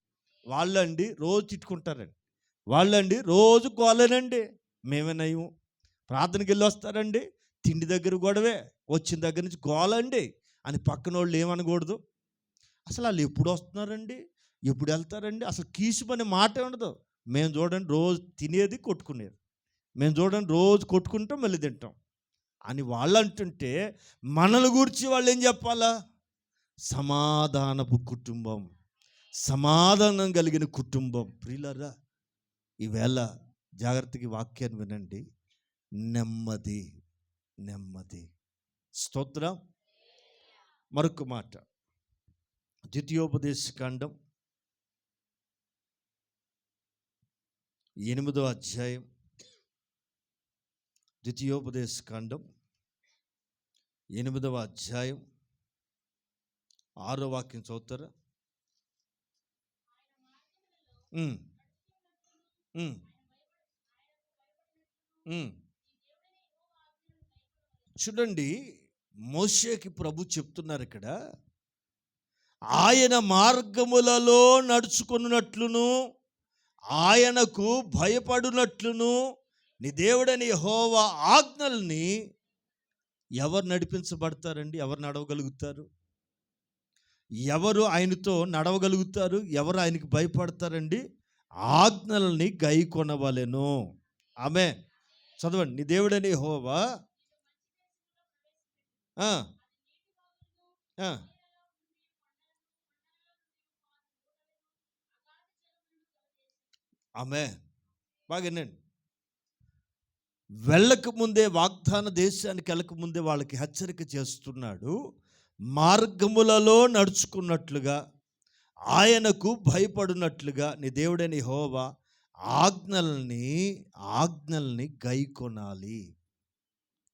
వాళ్ళండి రోజు తిట్టుకుంటారండి, వాళ్ళండి రోజు గోలేనండి. మేమేనయ్యం ప్రార్థనకి వెళ్ళి వస్తారండి, తిండి దగ్గర గొడవే, వచ్చిన దగ్గర నుంచి గోలండి అని పక్కన వాళ్ళు ఏమనకూడదు. అసలు వాళ్ళు ఎప్పుడు వస్తున్నారండి, ఎప్పుడు వెళ్తారండి, అసలు కీసు పని మాట ఉండదు. మేము చూడండి రోజు తినేది కొట్టుకునేది, మేము చూడండి రోజు కొట్టుకుంటాం మళ్ళీ తింటాం అని వాళ్ళు అంటుంటే, మనల గురించి వాళ్ళు ఏం చెప్పాలా? సమాధానపు కుటుంబం, సమాధానం కలిగిన కుటుంబం. ప్రియులారా, ఈవేళ జాగ్రత్తగా వాక్యాన్ని వినండి. నెమ్మది, నెమ్మది. స్తోత్రం. మరొక మాట, ద్వితీయోపదేశకాండం 8వ అధ్యాయం, ద్వితీయోపదేశకాండం 8వ అధ్యాయం 6వ వాక్యం చదువుతారా? చూడండి, మోషేకి ప్రభు చెప్తున్నారు ఇక్కడ, ఆయన మార్గములలో నడుచుకున్నట్లును ఆయనకు భయపడునట్లును నీ దేవుడని యెహోవా ఆజ్ఞల్ని ఎవరు నడిపించబడతారండి? ఎవరు నడవగలుగుతారు? ఎవరు ఆయనతో నడవగలుగుతారు? ఎవరు ఆయనకి భయపడతారండి? ఆజ్ఞల్ని గైకొనవలెను. ఆమేన్. చదవండి. నీ దేవుడని యెహోవా ఆమేన్. బాగానండి. వెళ్ళక ముందే, వాగ్దాన దేశానికి వెళ్ళక ముందే వాళ్ళకి హెచ్చరిక చేస్తున్నాడు. మార్గములలో నడుచుకున్నట్లుగా ఆయనకు భయపడినట్లుగా నీ దేవుడైన యెహోవా ఆజ్ఞల్ని గైకొనాలి.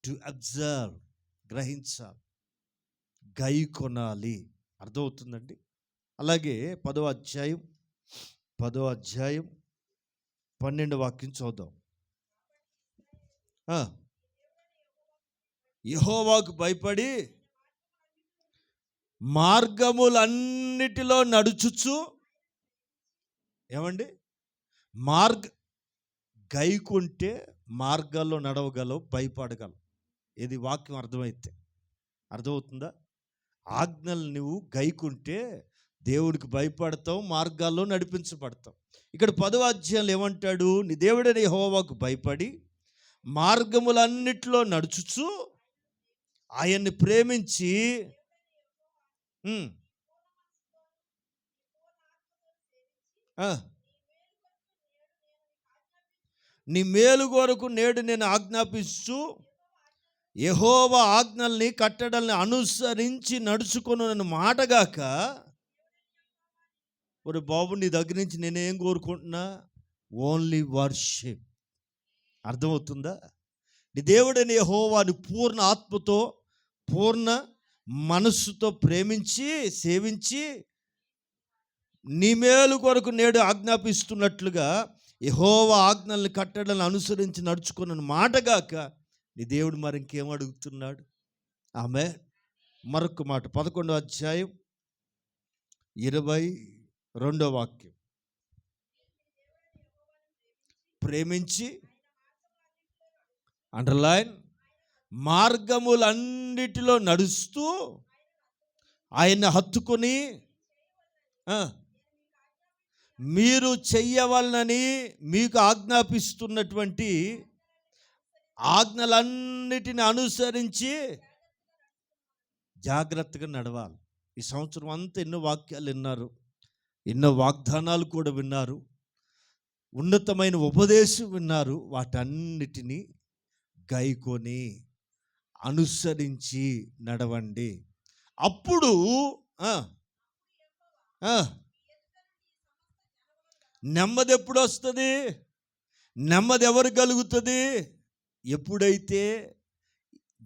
టు అబ్జర్వ్, గ్రహించాలి, గైకొనాలి. అర్థమవుతుందండి? అలాగే 10వ అధ్యాయం 12వ వాక్యం చూద్దాం. యెహోవాకు భయపడి మార్గములన్నిటిలో నడుచుచు, ఏమండి, గైకుంటే మార్గాల్లో నడవగలవు, భయపడగలవు. ఇది వాక్యం అర్థమవుతుందా? ఆజ్ఞలు నువ్వు గైకుంటే దేవుడికి భయపడతావు, మార్గాల్లో నడిపించబడతావు. ఇక్కడ 10వ అధ్యాయంలో ఏమంటాడు? నీ దేవుడైన యెహోవాకు భయపడి మార్గములన్నిటిలో నడుచుచు ఆయన్ని ప్రేమించి నీ మేలు కొరకు నేడు నేను ఆజ్ఞాపిస్తూ యెహోవా ఆజ్ఞల్ని కట్టడల్ని అనుసరించి నడుచుకొను మాటగాక. ఒరే బాబు, నీ దగ్గర నుంచి నేనేం కోరుకుంటున్నా? Only worship. అర్థమవుతుందా? నీ దేవుడైన యెహోవాని పూర్ణ ఆత్మతో పూర్ణ మనస్సుతో ప్రేమించి సేవించి నీ మేలు కొరకు నేడు ఆజ్ఞాపిస్తున్నట్లుగా యెహోవా ఆజ్ఞల్ని కట్టడలను అనుసరించి నడుచుకున్న మాటగాక నీ దేవుడు మరి ఇంకేం అడుగుతున్నాడు? ఆమె మరొక మాట 11వ అధ్యాయం 22వ వాక్యం. ప్రేమించి, అండర్లైన్, మార్గములన్నిటిలో నడుస్తూ ఆయన్ని హత్తుకొని మీరు చెయ్యవలనని మీకు ఆజ్ఞాపిస్తున్నటువంటి ఆజ్ఞలన్నిటిని అనుసరించి జాగ్రత్తగా నడవాలి. ఈ సంవత్సరం అంతా ఎన్నో వాక్యాలు విన్నారు, ఎన్నో వాగ్దానాలు కూడా విన్నారు, ఉన్నతమైన ఉపదేశం విన్నారు. వాటన్నిటినీ గైకొని అనుసరించి నడవండి. అప్పుడు నెమ్మది ఎప్పుడు వస్తుంది? నెమ్మది ఎవరు కలుగుతుంది? ఎప్పుడైతే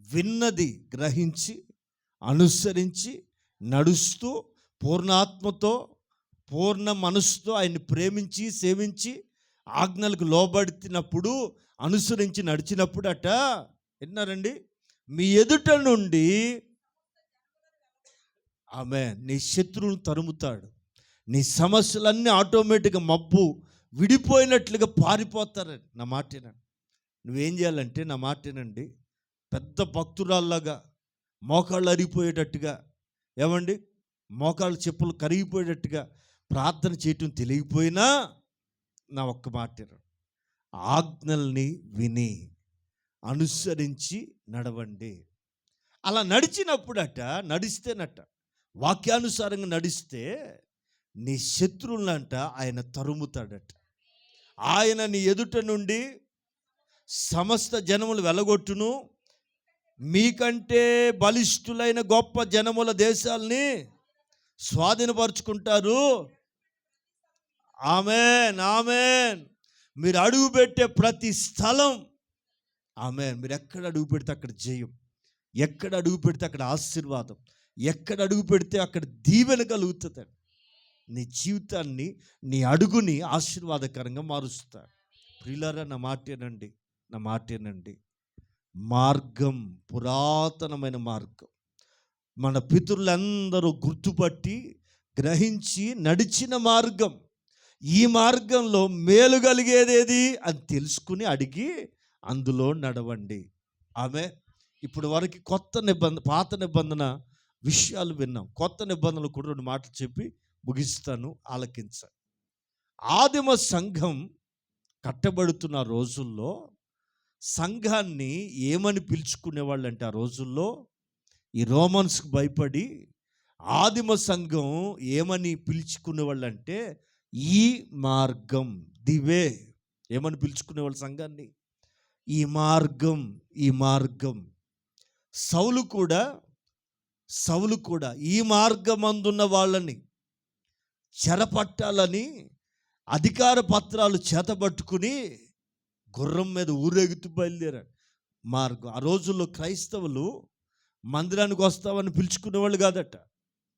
విన్నది గ్రహించి అనుసరించి నడుస్తూ పూర్ణాత్మతో పూర్ణ మనసుతో ఆయన్ని ప్రేమించి సేవించి ఆజ్ఞలకు లోబడినప్పుడు, అనుసరించి నడిచినప్పుడు అట విన్నారండి, మీ ఎదుట నుండి ఆమె నీ శత్రువులను తరుముతాడు. నీ సమస్యలన్నీ ఆటోమేటిక్గా మబ్బు విడిపోయినట్లుగా పారిపోతారండి. నా మాటేనండి. నువ్వేం చేయాలంటే, నా మాటేనండి, పెద్ద భక్తురాల్లాగా మోకాళ్ళు అరిగిపోయేటట్టుగా, ఏమండి, మోకాళ్ళ చెప్పులు కరిగిపోయేటట్టుగా ప్రార్థన చేయటం తెలియకపోయినా నా ఒక్క మాట, ఆజ్ఞల్ని విని అనుసరించి నడవండి. అలా నడిస్తేనట వాక్యానుసారంగా నడిస్తే నీ శత్రువులంట ఆయన తరుముతాడట. ఆయన నీ ఎదుట నుండి సమస్త జనములు వెలగొట్టును, మీకంటే బలిష్ఠులైన గొప్ప జనముల దేశాల్ని స్వాధీనపరుచుకుంటారు. ఆమేన్, ఆమేన్. మీరు అడుగు పెట్టే ప్రతి స్థలం, ఆమేన్, మీరు ఎక్కడ అడుగు పెడితే అక్కడ జయం, ఎక్కడ అడుగు పెడితే అక్కడ ఆశీర్వాదం, ఎక్కడ అడుగు పెడితే అక్కడ దీవెన కలుగుతుంది. నీ జీవితాన్ని, నీ అడుగుని ఆశీర్వాదకరంగా మారుస్తాడు. ప్రియులారా, నా మాటేనండి. మార్గం పురాతనమైన మార్గం, మన పితరులందరూ గుర్తుపట్టి గ్రహించి నడిచిన మార్గం. ఈ మార్గంలో మేలు కలిగేదేది అని తెలుసుకుని అడిగి అందులో నడవండి. ఆమె ఇప్పుడు వరకు పాత నిబంధన విషయాలు విన్నాం. కొత్త నిబంధనలు కూడా 2 మాటలు చెప్పి ముగిస్తాను, ఆలకించండి. ఆదిమ సంఘం కట్టబడుతున్న రోజుల్లో సంఘాన్ని ఏమని పిలుచుకునేవాళ్ళు అంటే, ఆ రోజుల్లో ఈ రోమన్స్కి భయపడి ఆదిమ సంఘం ఏమని పిలుచుకునేవాళ్ళు అంటే, ఈ మార్గం, దివే, ఏమని పిలుచుకునేవాళ్ళు సంఘాన్ని? ఈ మార్గం. సౌలు కూడా ఈ మార్గమందున్న వాళ్ళని చెరపట్టాలని అధికార పత్రాలు చేతబట్టుకుని గుర్రం మీద ఊరేగుతూ బయలుదేరాడు. మార్గం. ఆ రోజుల్లో క్రైస్తవులు మందిరానికి వస్తామని పిలుచుకునేవాళ్ళు కాదట,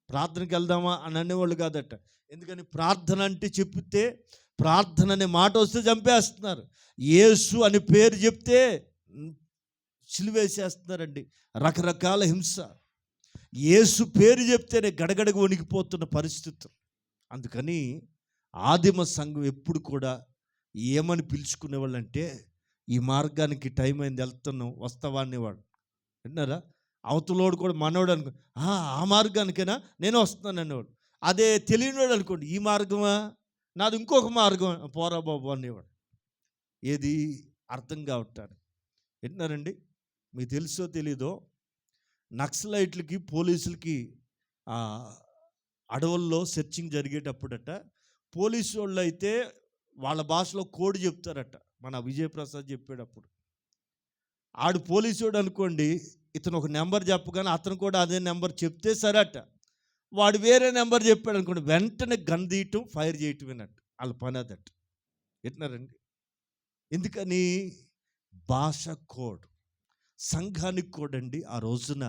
ప్రార్థనకి వెళ్దామా అని అనేవాళ్ళు కాదట. ఎందుకని? ప్రార్థన అంటే చెప్తే, ప్రార్థన అనే మాట వస్తే చంపేస్తున్నారు. యేసు అని పేరు చెప్తే సిలువేసేస్తున్నారండి. రకరకాల హింస. యేసు పేరు చెప్తేనే గడగడగా వణికిపోతున్న పరిస్థితులు. అందుకని ఆదిమ సంఘం ఎప్పుడు కూడా ఏమని పిలుచుకునేవాళ్ళంటే, ఈ మార్గానికి టైం అయింది, వెళ్తున్నాం, వస్తావా అనేవాడు. విన్నారా? అవతలోడు కూడా మనోడు అనుకో, ఆ మార్గానికైనా నేను వస్తున్నాను అనేవాడు. అదే తెలియనివాడు అనుకోండి, ఈ మార్గమా, నాది ఇంకొక మార్గం, పోరా బాబు అనేవాడు. ఏది అర్థం కావట్లేదు. వింటున్నారండి? మీకు తెలుసో తెలీదో, నక్సలైట్లకి పోలీసులకి అడవుల్లో సెర్చింగ్ జరిగేటప్పుడట, పోలీసు వాళ్ళు అయితే వాళ్ళ భాషలో కోడ్ చెప్తారట. మన విజయప్రసాద్ చెప్పేటప్పుడు, ఆడు పోలీసుడు అనుకోండి, ఇతను ఒక నెంబర్ చెప్పగానే అతను కూడా అదే నెంబర్ చెప్తే సరట. వాడు వేరే నెంబర్ చెప్పాడు అనుకోండి, వెంటనే గన్ తీయటం, ఫైర్ చేయటం వినట్టు వాళ్ళ పని అదట. వింటున్నారండి? ఎందుకని? భాష కోడ్. సంఘానికి కోడ్ అండి. ఆ రోజున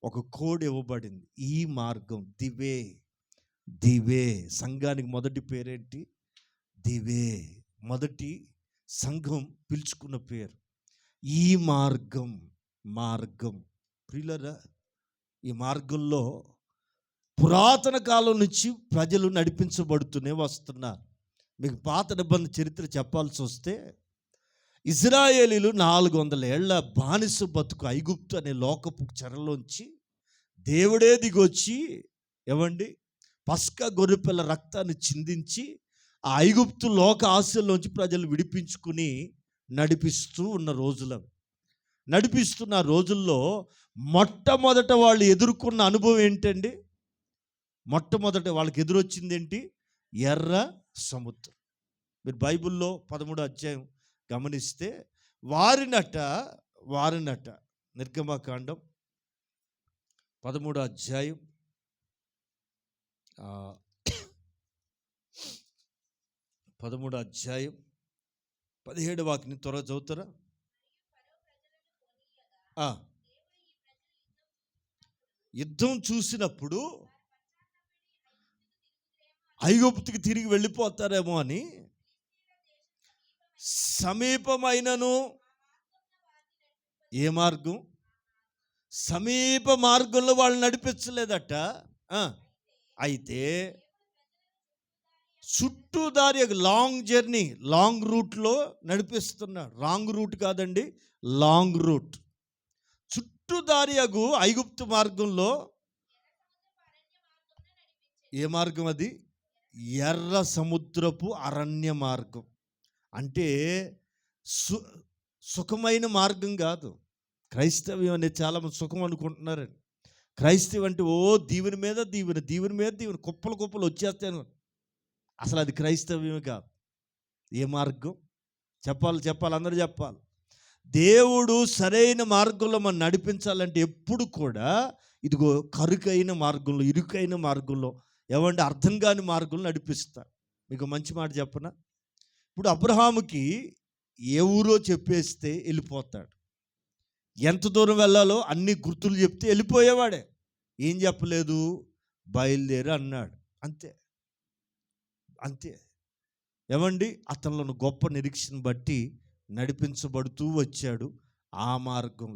ఒక కోడ్ ఇవ్వబడింది, ఈ మార్గం, దివే. దివే సంఘానికి మొదటి పేరేంటి? దివే. మొదటి సంఘం పిలుచుకున్న పేరు ఈ మార్గం. మార్గం ప్రియులారా, ఈ మార్గంలో పురాతన కాలం నుంచి ప్రజలు నడిపించబడుతూనే వస్తున్నారు. మీకు పాత నిబంధన చరిత్ర చెప్పాల్సి వస్తే, ఇజ్రాయేలీలు 400 ఏళ్ల బానిస బతుకు ఐగుప్తు అనే లోకపు చెరలోంచి దేవుడే దిగొచ్చి, ఏమండి, పస్కా గొర్రెపిల్ల రక్తాన్ని చిందించి ఆ ఐగుప్తు లోక ఆశల్లోంచి ప్రజలు విడిపించుకుని నడిపిస్తూ ఉన్న రోజులు. నడిపిస్తున్న రోజుల్లో మొట్టమొదట వాళ్ళు ఎదుర్కొన్న అనుభవం ఏంటండి? మొట్టమొదట వాళ్ళకి ఎదురొచ్చింది ఏంటి? ఎర్ర సముద్రం. మీరు బైబిల్లో 13వ అధ్యాయం గమనిస్తే, వారినట నిర్గమకాండం 13వ అధ్యాయం 17వ వాక్యం త్వరగా చదువుతారా? యుద్ధం చూసినప్పుడు ఐగుప్తుకి తిరిగి వెళ్ళిపోతారేమో అని సమీపమైనను, ఏ మార్గం? సమీప మార్గంలో వాళ్ళు నడిపించలేదట. అయితే చుట్టూ దారి, లాంగ్ జర్నీ, లాంగ్ రూట్లో నడిపిస్తున్నాడు. రాంగ్ రూట్ కాదండి, లాంగ్ రూట్. చుట్టూ దారి అగు ఐగుప్తు మార్గంలో, ఏ మార్గం అది? ఎర్ర సముద్రపు అరణ్య మార్గం. అంటే సుఖమైన మార్గం కాదు. క్రైస్తవ్యం అనేది చాలా సుఖం అనుకుంటున్నారండి. క్రైస్తవం అంటే దీవెని మీద దీవెని, దీవెని మీద దీవెని, కుప్పలు వచ్చేస్తాను. అసలు అది క్రైస్తవ్యమే కాదు. ఏ మార్గం? చెప్పాలి, అందరూ చెప్పాలి. దేవుడు సరైన మార్గంలో మనం నడిపించాలంటే ఎప్పుడు కూడా ఇదిగో కరుకైన మార్గంలో, ఇరుకైన మార్గంలో, ఏమంటే అర్థం కాని మార్గంలో నడిపిస్తారు. మీకు మంచి మాట చెప్పనా? ఇప్పుడు అబ్రహాముకి ఏ ఊరో చెప్పేస్తే వెళ్ళిపోతాడు. ఎంత దూరం వెళ్ళాలో అన్ని గుర్తులు చెప్తే వెళ్ళిపోయేవాడే. ఏం చెప్పలేదు, బయలుదేరి అన్నాడు. అంతే. ఏమండి, అతనిలో గొప్ప నిరీక్షణ బట్టి నడిపించబడుతూ వచ్చాడు ఆ మార్గం,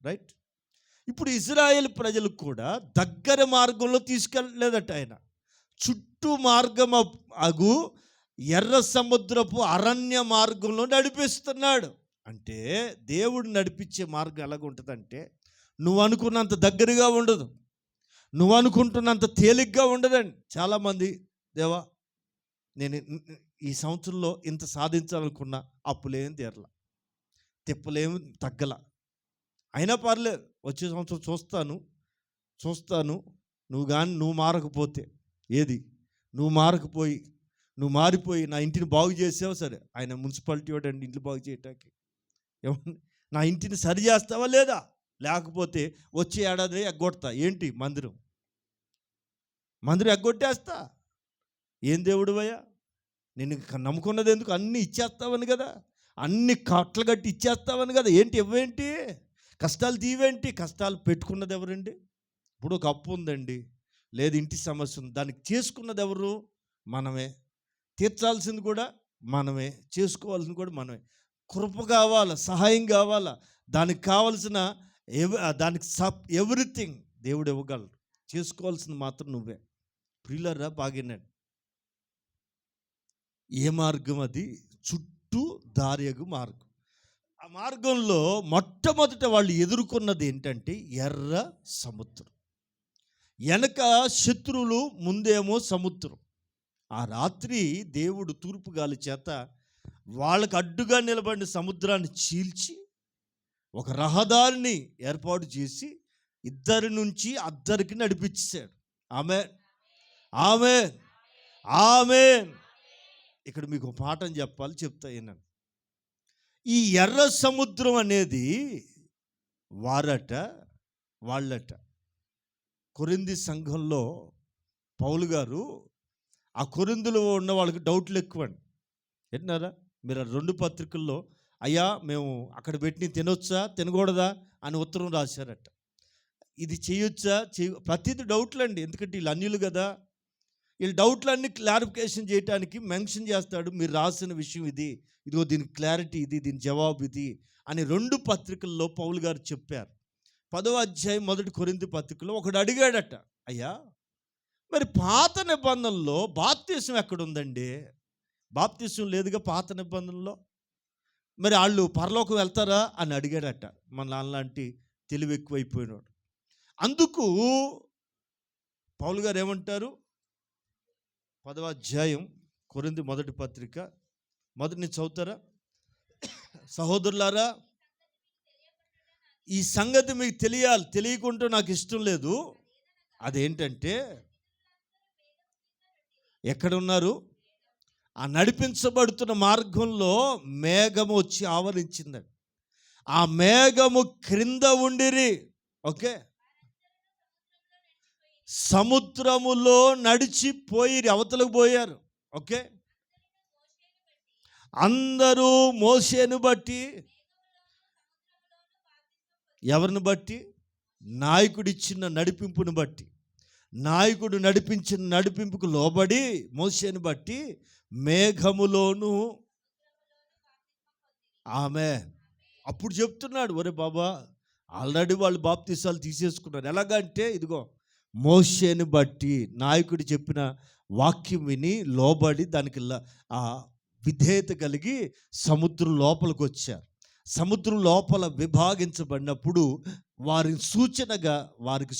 రైట్. ఇప్పుడు ఇజ్రాయేల్ ప్రజలు కూడా దగ్గర మార్గంలో తీసుకెళ్ళలేదట ఆయన. చుట్టూ మార్గం అగు ఎర్ర సముద్రపు అరణ్య మార్గంలో నడిపిస్తున్నాడు. అంటే దేవుడు నడిపించే మార్గం ఎలాగుంటుందంటే, నువ్వు అనుకున్నంత దగ్గరగా ఉండదు, నువ్వు అనుకుంటున్నంత తేలిగ్గా ఉండదండి. చాలామంది, దేవా నేను ఈ సంవత్సరంలో ఇంత సాధించాలనుకున్నా, అప్పులేం తీరలా, తిప్పలేం తగ్గల, అయినా పర్లేదు, వచ్చే సంవత్సరం చూస్తాను నువ్వు మారకపోతే. ఏది? నువ్వు మారిపోయి నా ఇంటిని బాగు చేసావు, సరే, ఆయన మున్సిపాలిటీ వాడు అండి ఇంట్లో బాగు చేయటానికి, నా ఇంటిని సరి చేస్తావా లేదా? లేకపోతే వచ్చే ఏడాది ఎగ్గొడతా. ఏంటి? మందిరం ఎగ్గొట్టేస్తా. ఏం దేవుడు అయ్యా, నేను నమ్ముకున్నది ఎందుకు? అన్నీ ఇచ్చేస్తావని కదా, అన్ని కట్టలు కట్టి ఇచ్చేస్తావని కదా. ఏంటి ఇవ్వేంటి? కష్టాలు తీవేంటి? కష్టాలు పెట్టుకున్నది ఎవరండి? ఇప్పుడు ఒక అప్పు ఉందండి, లేదు ఇంటి సమస్య ఉంది, దానికి చేసుకున్నది ఎవరు? మనమే. తీర్చాల్సింది కూడా మనమే, చేసుకోవాల్సింది కూడా మనమే. కృప కావాలా, సహాయం కావాలా, దానికి కావలసిన దానికి ఎవ్రీథింగ్ దేవుడు ఇవ్వగలడు. చేసుకోవాల్సింది మాత్రం నువ్వే. ప్రియులారా బాగినండి. ఏ మార్గం అది? చుట్టూ దారియగు మార్గం. ఆ మార్గంలో మొట్టమొదట వాళ్ళు ఎదుర్కొన్నది ఏంటంటే ఎర్ర సముద్రం. వెనక శత్రువులు, ముందేమో సముద్రం. ఆ రాత్రి దేవుడు తూర్పు గాలి చేత వాళ్ళకు అడ్డుగా నిలబడిన సముద్రాన్ని చీల్చి ఒక రహదారిని ఏర్పాటు చేసి ఇద్దరి నుంచి అద్దరికి నడిపించాడు. ఆమేన్, ఆమేన్, ఆమేన్. ఇక్కడ మీకు పాఠం చెప్పాలి, చెప్తా వినండి. ఈ ఎర్ర సముద్రం అనేది వాళ్ళట. కొరింథీ సంఘంలో పౌలు గారు ఆ కొరింథీలో ఉన్న వాళ్ళకి డౌట్లు ఎక్కువండి. ఏంటన్నారా? మీరు ఆ 2 పత్రికల్లో అయ్యా మేము అక్కడ పెట్టి తినొచ్చా తినకూడదా అని ఉత్తరం రాశారట. ఇది చేయొచ్చా ప్రతిదీ డౌట్లు అండి. ఎందుకంటే వీళ్ళు అన్యులు కదా. వీళ్ళు డౌట్లన్నీ క్లారిఫికేషన్ చేయడానికి మెన్షన్ చేస్తాడు. మీరు రాసిన విషయం ఇది, ఇదిగో దీనికి క్లారిటీ ఇది, దీని జవాబు ఇది అని 2 పత్రికల్లో పౌలు గారు చెప్పారు. 10వ అధ్యాయం 1 కొరింథీ పత్రికలో ఒకడు అడిగాడట, అయ్యా మరి పాత నిబంధనలో బాప్తిసం ఎక్కడుందండి? బాప్తిసం లేదుగా పాత నిబంధనలో, మరి వాళ్ళు పరలోకం వెళ్తారా అని అడిగాడట. మన నాన్నలాంటి తెలివి ఎక్కువైపోయినాడు. అందుకు పౌలు గారు ఏమంటారు? 10వ అధ్యాయం కొరింథీ మొదటి పత్రిక మొదటి నుంచి చదువుతారా? సహోదరులారా, ఈ సంగతి మీకు తెలియాలి, తెలియకుంటే నాకు ఇష్టం లేదు. అదేంటంటే ఎక్కడున్నారు? ఆ నడిపించబడుతున్న మార్గంలో మేఘము వచ్చి ఆవరించిందండి. ఆ మేఘము క్రింద ఉండిరి. ఓకే, సముద్రములో నడిచిపోయి అవతలకు పోయారు. ఓకే, అందరూ మోషేను బట్టి, ఎవరిని బట్టి? నాయకుడిచ్చిన నడిపింపుని బట్టి, నాయకుడు నడిపించిన నడిపింపుకు లోబడి మోషేను బట్టి మేఘములోను. ఆమె అప్పుడు చెప్తున్నాడు, ఒరే బాబా ఆల్రెడీ వాళ్ళు బాప్తీసాలు తీసేసుకున్నారు. ఎలాగంటే ఇదిగో మోషేను బట్టి నాయకుడు చెప్పిన వాక్యం విని లోబడి దానికి విధేయత కలిగి సముద్రం లోపలికి వచ్చారు. సముద్రం లోపల విభాగించబడినప్పుడు వారికి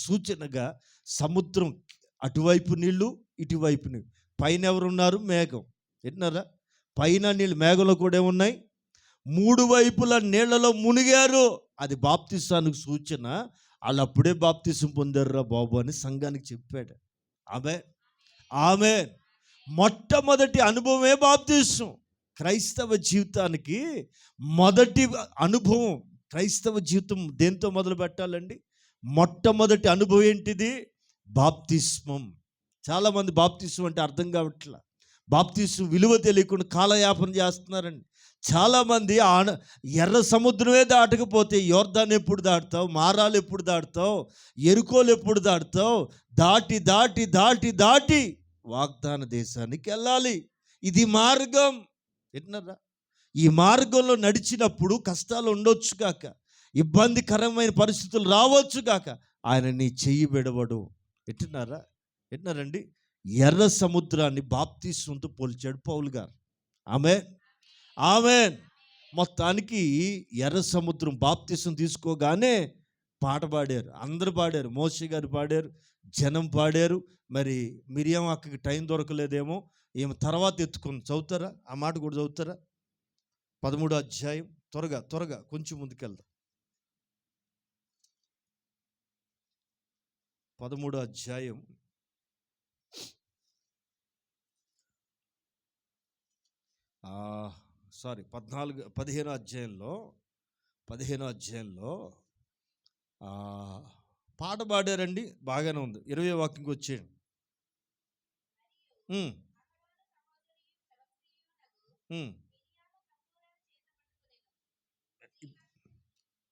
సూచనగా సముద్రం అటువైపు నీళ్ళు, ఇటువైపు నీళ్ళు. పైన ఎవరున్నారు? మేఘం. విన్నారా? పైన నీళ్ళు, మేఘంలో కూడా ఉన్నాయి. 3 వైపుల నీళ్లలో మునిగారు. అది బాప్తిసానికి సూచన. వాళ్ళు అప్పుడే బాప్తిసం పొందారురా బాబు అని సంఘానికి చెప్పాడు. ఆమె మొట్టమొదటి అనుభవమే బాప్తిసం. క్రైస్తవ జీవితానికి మొదటి అనుభవం, క్రైస్తవ జీవితం దేంతో మొదలు పెట్టాలండి? మొట్టమొదటి అనుభవం ఏంటిది? బాప్తిస్మం. చాలామంది బాప్తిస్మం అంటే అర్థం కావట్లా. బాప్తిస్మం విలువ తెలియకుండా కాలయాపన చేస్తున్నారండి. చాలామంది ఎర్ర సముద్రమే దాటకపోతే యోర్దాన్ ఎప్పుడు దాటుతావు, మారాలు ఎప్పుడు దాటుతావు, ఎరుకోలు ఎప్పుడు దాటుతావు, దాటి దాటి దాటి దాటి వాగ్దాన దేశానికి వెళ్ళాలి. ఇది మార్గం. విన్నారా? ఈ మార్గంలో నడిచినప్పుడు కష్టాలు ఉండొచ్చు కాక, ఇబ్బందికరమైన పరిస్థితులు రావచ్చు కాక, ఆయన నీ చెయ్యి విడవడు. విన్నారండి? ఎర్ర సముద్రాన్ని బాప్తిస్మంతో పోల్చాడు పౌలు గారు. ఆమేన్. మొత్తానికి ఎర్ర సముద్రం బాప్తిసం తీసుకోగానే పాట పాడారు, అందరూ పాడారు. మోషే గారు పాడారు, జనం పాడారు. మరి మిరియం అక్కకి టైం దొరకలేదేమో, ఏమో తర్వాత ఎత్తుకుంది. చదువుతారా? ఆ మాట కూడా చదువుతారా? 13వ అధ్యాయం. త్వరగా కొంచెం ముందుకెళ్దాం. 13వ అధ్యాయం 15వ అధ్యాయంలో పాట పాడారండి. బాగానే ఉంది. 20వ వాక్యంకి వచ్చేయండి.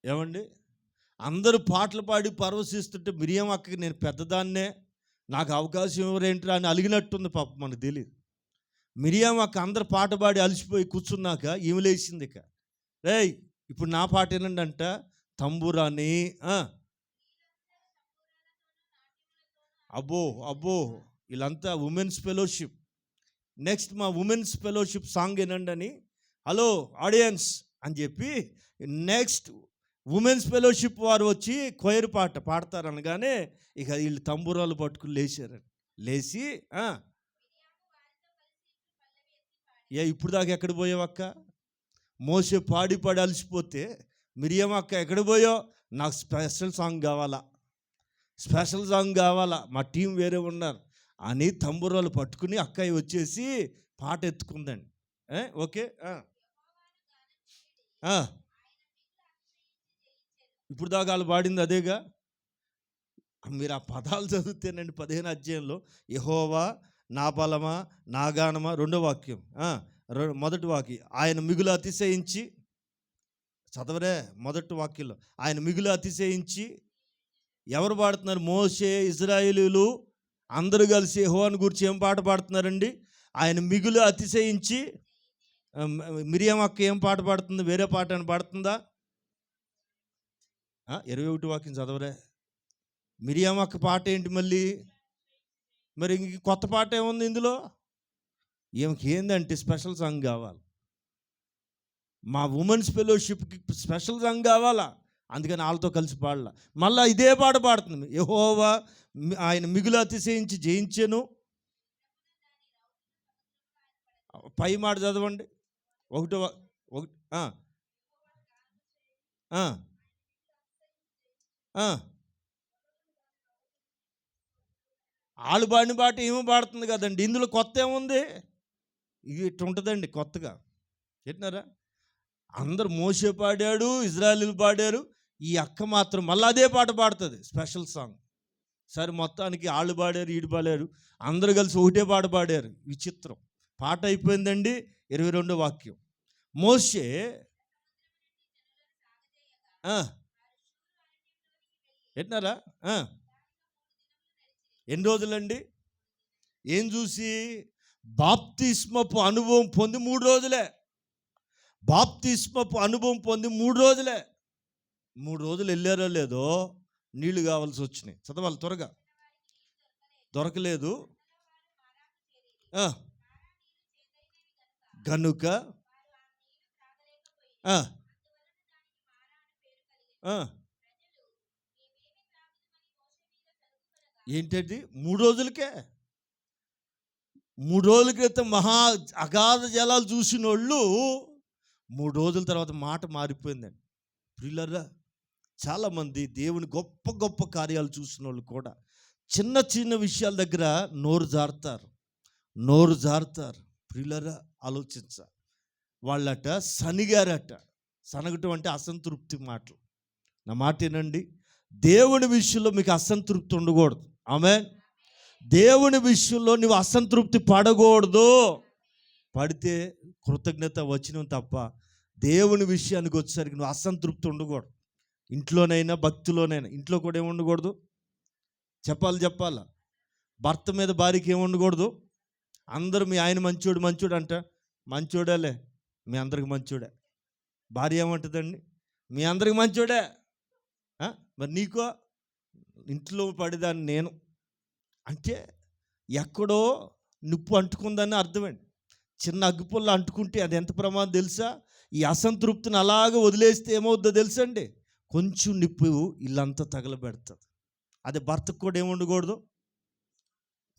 ఏమండి, అందరూ పాటలు పాడి పరవశిస్తుంటే మిరియం అక్కకి నేను పెద్దదాన్నే, నాకు అవకాశం ఎవరేంట్రా అని అలిగినట్టుంది. పాప మనకు తెలియదు. మిరియం అక్క అందరు పాట పాడి అలసిపోయి కూర్చున్నాక ఈమె లేచింది. ఇక రేయ్ ఇప్పుడు నా పాట ఏనండి అంట, తంబురాని. అబ్బో అబ్బో, వీళ్ళంతా ఉమెన్స్ ఫెలోషిప్. నెక్స్ట్ మా ఉమెన్స్ ఫెలోషిప్ సాంగ్ ఏనండి అని, హలో ఆడియన్స్ అని చెప్పి నెక్స్ట్ ఉమెన్స్ ఫెలోషిప్ వారు వచ్చి కొయర్ పాట పాడతారు అనగానే ఇక వీళ్ళు తంబురాలు పట్టుకుని లేచారండి. లేచి ఇప్పుడు దాకా ఎక్కడ పోయావక్క? మోసే పాడి పాడి అలసిపోతే మిరియం అక్క ఎక్కడ పోయో, నాకు స్పెషల్ సాంగ్ కావాలా, స్పెషల్ సాంగ్ కావాలా, మా టీం వేరే ఉన్నారు అని తంబురాలు పట్టుకుని అక్కయ్య వచ్చేసి పాట ఎత్తుకుందండి. ఓకే. ఇప్పుడు దాకా వాళ్ళు పాడింది అదేగా. మీరు ఆ పదాలు చదివితేనండి 15వ అధ్యాయంలో యెహోవా నా బలమా నా గానమా, రెండో వాక్యం, మొదటి వాక్యం, ఆయన మిగులు అతిశయించి, చదవరే మొదటి వాక్యంలో, ఆయన మిగులు అతిశయించి. ఎవరు పాడుతున్నారు? మోషే, ఇజ్రాయేలీలు అందరూ కలిసి యెహోవాను గురించి ఏం పాట పాడుతున్నారండి? ఆయన మిగులు అతిశయించి. మిరియం అక్క ఏం పాట పాడుతుంది? వేరే పాట అని పాడుతుందా? 21 వాక్యం చదవరే. మిరియం అక్క పాట ఏంటి మళ్ళీ? మరి ఇంక కొత్త పాట ఏముంది ఇందులో? ఏమికి ఏందంటే స్పెషల్ సాంగ్ కావాలి, మా ఉమెన్స్ ఫెలోషిప్కి స్పెషల్ సాంగ్ కావాలా, అందుకని వాళ్ళతో కలిసి పాడలా. మళ్ళీ ఇదే పాట పాడుతుంది, యెహోవా ఆయన మిగులు అతిశయించి జయించెను. పై మాట చదవండి. ఒకటి ఆలు పాడిన పాట ఏమో పాడుతుంది కదండి, ఇందులో కొత్త ఏముంది? ఇది ఇట్లా ఉంటుందండి కొత్తగా. చెప్పినారా? అందరు మోసే పాడాడు, ఇజ్రాయేలీలు పాడారు, ఈ అక్క మాత్రం మళ్ళీ అదే పాట పాడుతుంది, స్పెషల్ సాంగ్. సరే మొత్తానికి ఆళ్ళు పాడారు, ఈడు పాడారు, అందరూ కలిసి ఒకటే పాట పాడారు. విచిత్రం. పాట అయిపోయిందండి. 22వ వాక్యం, మోషే ఎట్నారా ఎన్ని రోజులండి? ఏం చూసి? బాప్తిస్మపు అనుభవం పొంది 3 రోజులే. బాప్తిస్మపు అనుభవం పొంది 3 రోజులే. 3 రోజులు వెళ్ళారో లేదో నీళ్లు కావాల్సి వచ్చినాయి. చదవాలి త్వరగా. దొరకలేదు గనుక ఏంటండి 3 రోజులకే? 3 రోజుల క్రితం మహా అగాధ జలాలు చూసిన వాళ్ళు 3 రోజుల తర్వాత మాట మారిపోయిందండి. ప్రియులారా, చాలామంది దేవుని గొప్ప గొప్ప కార్యాలు చూసిన వాళ్ళు కూడా చిన్న చిన్న విషయాల దగ్గర నోరు జారుతారు. ప్రియులారా, ఆలోచించ. వాళ్ళట సనిగారట. సనగటం అంటే అసంతృప్తి మాటలు. నా మాట ఏనండి, దేవుని విషయంలో మీకు అసంతృప్తి ఉండకూడదు. ఆమేన్. దేవుని విషయంలో నువ్వు అసంతృప్తి పడకూడదు. పడితే కృతజ్ఞత వచనం తప్ప దేవుని విషయానికి వచ్చేసరికి నువ్వు అసంతృప్తి ఉండకూడదు. ఇంట్లోనైనా భక్తిలోనైనా. ఇంట్లో కూడా ఏమి ఉండకూడదు? చెప్పాలా? భర్త మీద భార్యకి ఏమి ఉండకూడదు? అందరూ మీ ఆయన మంచోడు అంట, మంచోడేలే, మీ అందరికి మంచోడే. భార్య ఏమంటుందండి? మీ అందరికి మంచోడే, మరి నీకో ఇంట్లో పడేదాన్ని నేను అంటే ఎక్కడో నిప్పు అంటుకుందని అర్థమండి. చిన్న అగ్గిపుల్ల అంటుకుంటే అది ఎంత ప్రమాదం తెలుసా? ఈ అసంతృప్తిని అలాగ వదిలేస్తే ఏమవుద్దో తెలుసండి, కొంచెం నిప్పు ఇల్లంతా తగలబెడుతుంది. అదే భర్తకు కూడా ఏముండకూడదు?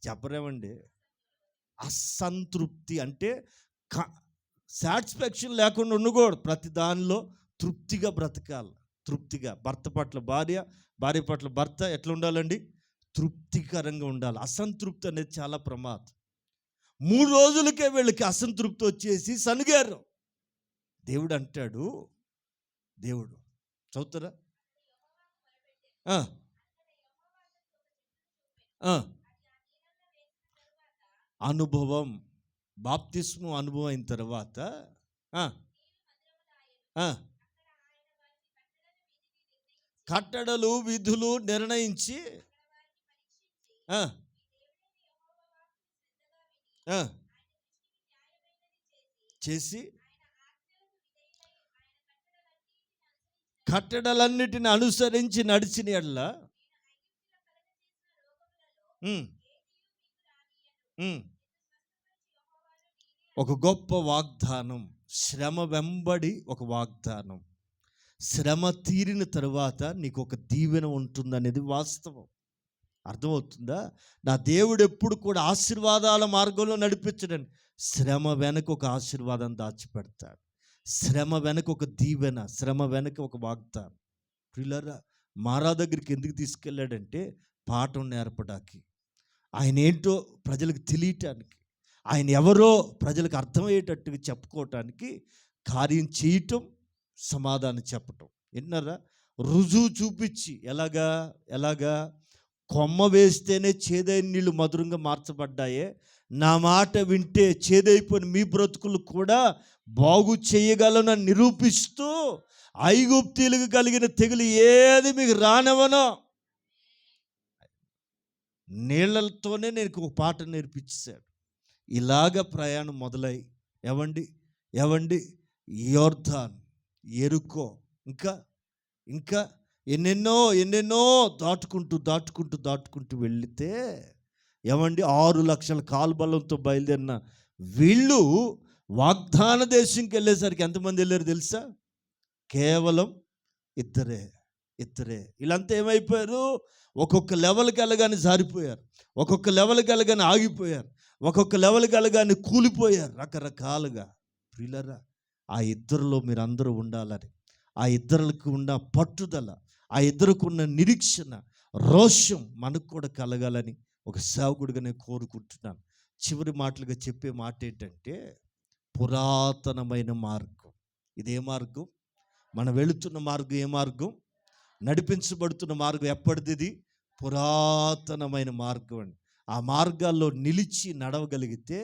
చెప్పరేమండి? అసంతృప్తి అంటే సాటిస్ఫాక్షన్ లేకుండా ఉండకూడదు. ప్రతి దానిలో తృప్తిగా బ్రతకాలి. తృప్తిగా భర్త పట్ల భార్య, భార్య పట్ల భర్త ఎట్లా ఉండాలండి? తృప్తికరంగా ఉండాలి. అసంతృప్తి అనేది చాలా ప్రమాదం. 3 రోజులకే వీళ్ళకి అసంతృప్తి వచ్చేసి సనిగారు. దేవుడు అంటాడు, దేవుడు చదువుతారా? అనుభవం, బాప్తిస్మం అనుభవం అయిన తర్వాత కట్టడలు విధులు నిర్ణయించి చేసి కట్టడలన్నిటిని అనుసరించి నడిచిన ఎడల ఒక గొప్ప వాగ్దానం, శ్రమ వెంబడి ఒక వాగ్దానం. శ్రమ తీరిన తరువాత నీకు ఒక దీవెన ఉంటుందనేది వాస్తవం. అర్థమవుతుందా? నా దేవుడు ఎప్పుడు కూడా ఆశీర్వాదాల మార్గంలో నడిపించడండి. శ్రమ వెనక ఒక ఆశీర్వాదం దాచిపెడతాడు. శ్రమ వెనక ఒక దీవెన, శ్రమ వెనక ఒక వాగ్దానం. ప్రియులారా, మారా దగ్గరికి ఎందుకు తీసుకెళ్ళాడంటే పాఠం నేర్పడానికి, ఆయన ఏంటో ప్రజలకు తెలియటానికి, ఆయన ఎవరో ప్రజలకు అర్థమయ్యేటట్టుగా చెప్పుకోవటానికి, కార్యం చేయటం, సమాధానం చెప్పటం. విన్నారా? రుజువు చూపించి ఎలాగా కొమ్మ వేస్తేనే చేదైన నీళ్ళు మధురంగా మార్చబడ్డాయే, నా మాట వింటే చేదైపోయిన మీ బ్రతుకులు కూడా బాగు చేయగలనని నిరూపిస్తూ ఐగుప్తీయులకు కలిగిన తెగులు ఏది మీకు రానివ్వను. నీళ్లతోనే నేను ఒక పాట నేర్పించాడు. ఇలాగ ప్రయాణం మొదలై ఎవండి యోర్దాన్, ఎరుకో, ఇంకా ఎన్నెన్నో దాటుకుంటూ వెళితే 6 లక్షల కాల్బలంతో బయలుదేరిన వీళ్ళు వాగ్దాన దేశంకి వెళ్ళేసరికి ఎంతమంది వెళ్ళారు తెలుసా? కేవలం ఇద్దరే. వీళ్ళంతా ఏమైపోయారు? ఒక్కొక్క లెవెల్కి వెళ్ళగానే జారిపోయారు, ఒక్కొక్క లెవెల్కి వెళ్ళగానే ఆగిపోయారు, ఒక్కొక్క లెవెల్కి వెళ్ళగానే కూలిపోయారు రకరకాలుగా. ప్రియులారా, ఆ ఇద్దరిలో మీరు అందరూ ఉండాలని, ఆ ఇద్దరికి ఉన్న పట్టుదల, ఆ ఇద్దరికి ఉన్న నిరీక్షణ, రోషం మనకు కూడా కలగాలని ఒక సేవకుడిగా నేను కోరుకుంటున్నాను. చివరి మాటలుగా చెప్పే మాట ఏంటంటే, పురాతనమైన మార్గం. ఇదే మార్గం, మనం వెళుతున్న మార్గం. ఏ మార్గం? నడిపించబడుతున్న మార్గం ఎప్పటిది? పురాతనమైన మార్గం అండి. ఆ మార్గాల్లో నిలిచి నడవగలిగితే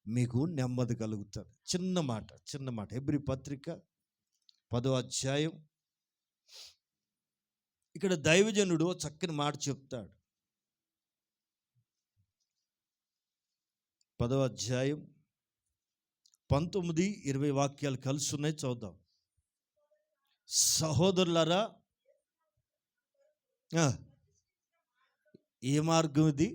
మీకు నెమ్మది కలుగుతుంది. చిన్న మాట హెబ్రీ పత్రిక 10వ అధ్యాయం. ఇక్కడ దైవజనుడు చక్కని మాట చెప్తాడు. 10వ అధ్యాయం 19, 20 వాక్యాలు కలిసి ఉన్నాయి, చూద్దాం. సహోదరులారా, ఏ మార్గం ఇది?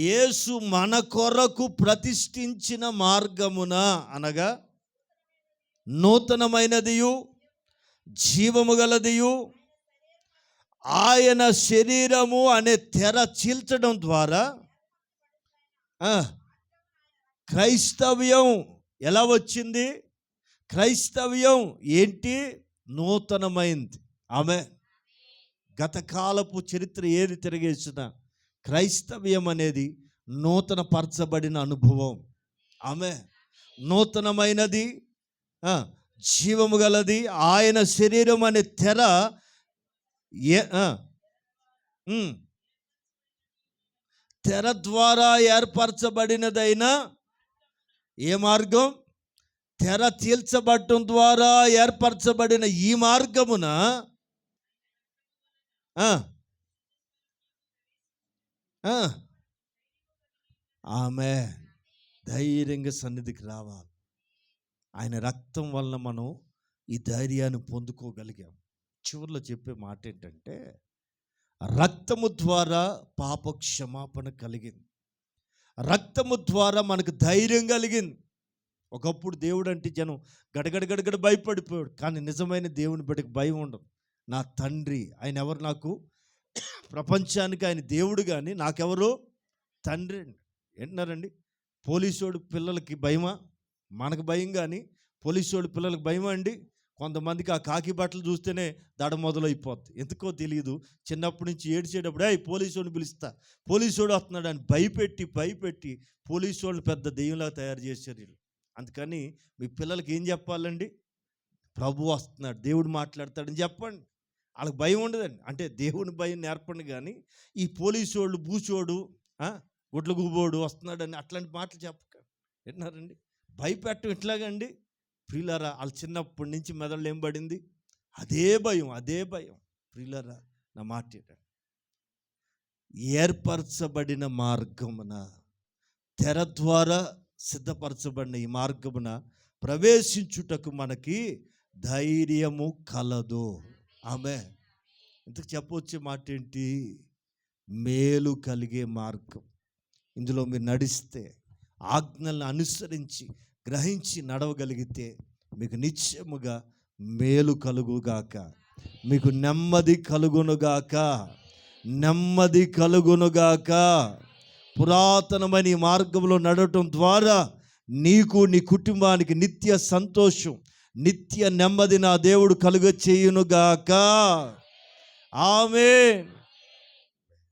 యేసు మన కొరకు ప్రతిష్ఠించిన మార్గమున, అనగా నూతనమైనదియు జీవము గలదియు ఆయన శరీరము అనే తెర చీల్చడం ద్వారా క్రైస్తవ్యం ఎలా వచ్చింది? క్రైస్తవ్యం ఏంటి? నూతనమైంది. ఆమె గతకాలపు చరిత్ర ఏది తిరగేసిన క్రైస్తవ్యం అనేది నూతన పరచబడిన అనుభవం. ఆమె నూతనమైనది, జీవము గలది, ఆయన శరీరం అనే తెర తెర ద్వారా ఏర్పరచబడినదైనా ఏ మార్గం? తెర చీల్చబడటం ద్వారా ఏర్పరచబడిన ఈ మార్గమున ఆమె ధైర్యంగా సన్నిధికి రావాలి. ఆయన రక్తం వలన మనం ఈ ధైర్యాన్ని పొందుకోగలిగాం. చివరిలో చెప్పే మాట ఏంటంటే, రక్తము ద్వారా పాప క్షమాపణ కలిగింది, రక్తము ద్వారా మనకు ధైర్యం కలిగింది. ఒకప్పుడు దేవుడు అంటే జనం గడగడ భయపడిపోయాడు, కానీ నిజమైన దేవుని బిడ్డకు భయం ఉండదు. నా తండ్రి, ఆయన ఎవరు? నాకు ప్రపంచానికి ఆయన దేవుడు, కానీ నాకెవరు? తండ్రి. ఏంటన్నారండి? పోలీసోడు పిల్లలకి భయమా? మనకు భయం, కానీ పోలీసోడు పిల్లలకి భయమా అండి? కొంతమందికి ఆ కాకి బట్టలు చూస్తేనే దడ మొదలైపోద్ది. ఎందుకో తెలియదు, చిన్నప్పటి నుంచి ఏడ్చేటప్పుడు పోలీసోడిని పిలుస్తా, పోలీసోడు వస్తున్నాడు అని భయపెట్టి పోలీసోడిని పెద్ద దెయ్యంలా తయారు చేశారు వీళ్ళు. అందుకని మీ పిల్లలకి ఏం చెప్పాలండి? ప్రభు వస్తున్నాడు, దేవుడు మాట్లాడతాడని చెప్పండి. వాళ్ళకి భయం ఉండదండి. అంటే దేవుని భయం నేర్పండి, కానీ ఈ పోలీసోళ్ళు, బూచోడు, గుడ్ల గుబోడు వస్తున్నాడని అట్లాంటి మాటలు చెప్పకండి. విన్నారండి? భయపెట్టం ఇట్లాగండి. ప్రియులారా, వాళ్ళు చిన్నప్పటి నుంచి మెదళ్ళు ఏం పడింది? అదే భయం. ప్రియులారా, నా మాట ఏర్పరచబడిన మార్గమున, తెర ద్వారా సిద్ధపరచబడిన ఈ మార్గమున ప్రవేశించుటకు మనకి ధైర్యము కలదు. ఆమె ఇంతకు చెప్పవచ్చే మాట ఏంటి? మేలు కలిగే మార్గం. ఇందులో మీరు నడిస్తే, ఆజ్ఞలను అనుసరించి గ్రహించి నడవగలిగితే మీకు నిశ్చయముగా మేలు కలుగుగాక, మీకు నెమ్మది కలుగునుగాక, నెమ్మది కలుగునుగాక. పురాతనమైన ఈ మార్గంలో నడవటం ద్వారా నీకు నీ కుటుంబానికి నిత్య సంతోషం, నిత్య నెమ్మది నా దేవుడు కలుగ చేయునుగాక. ఆమేన్.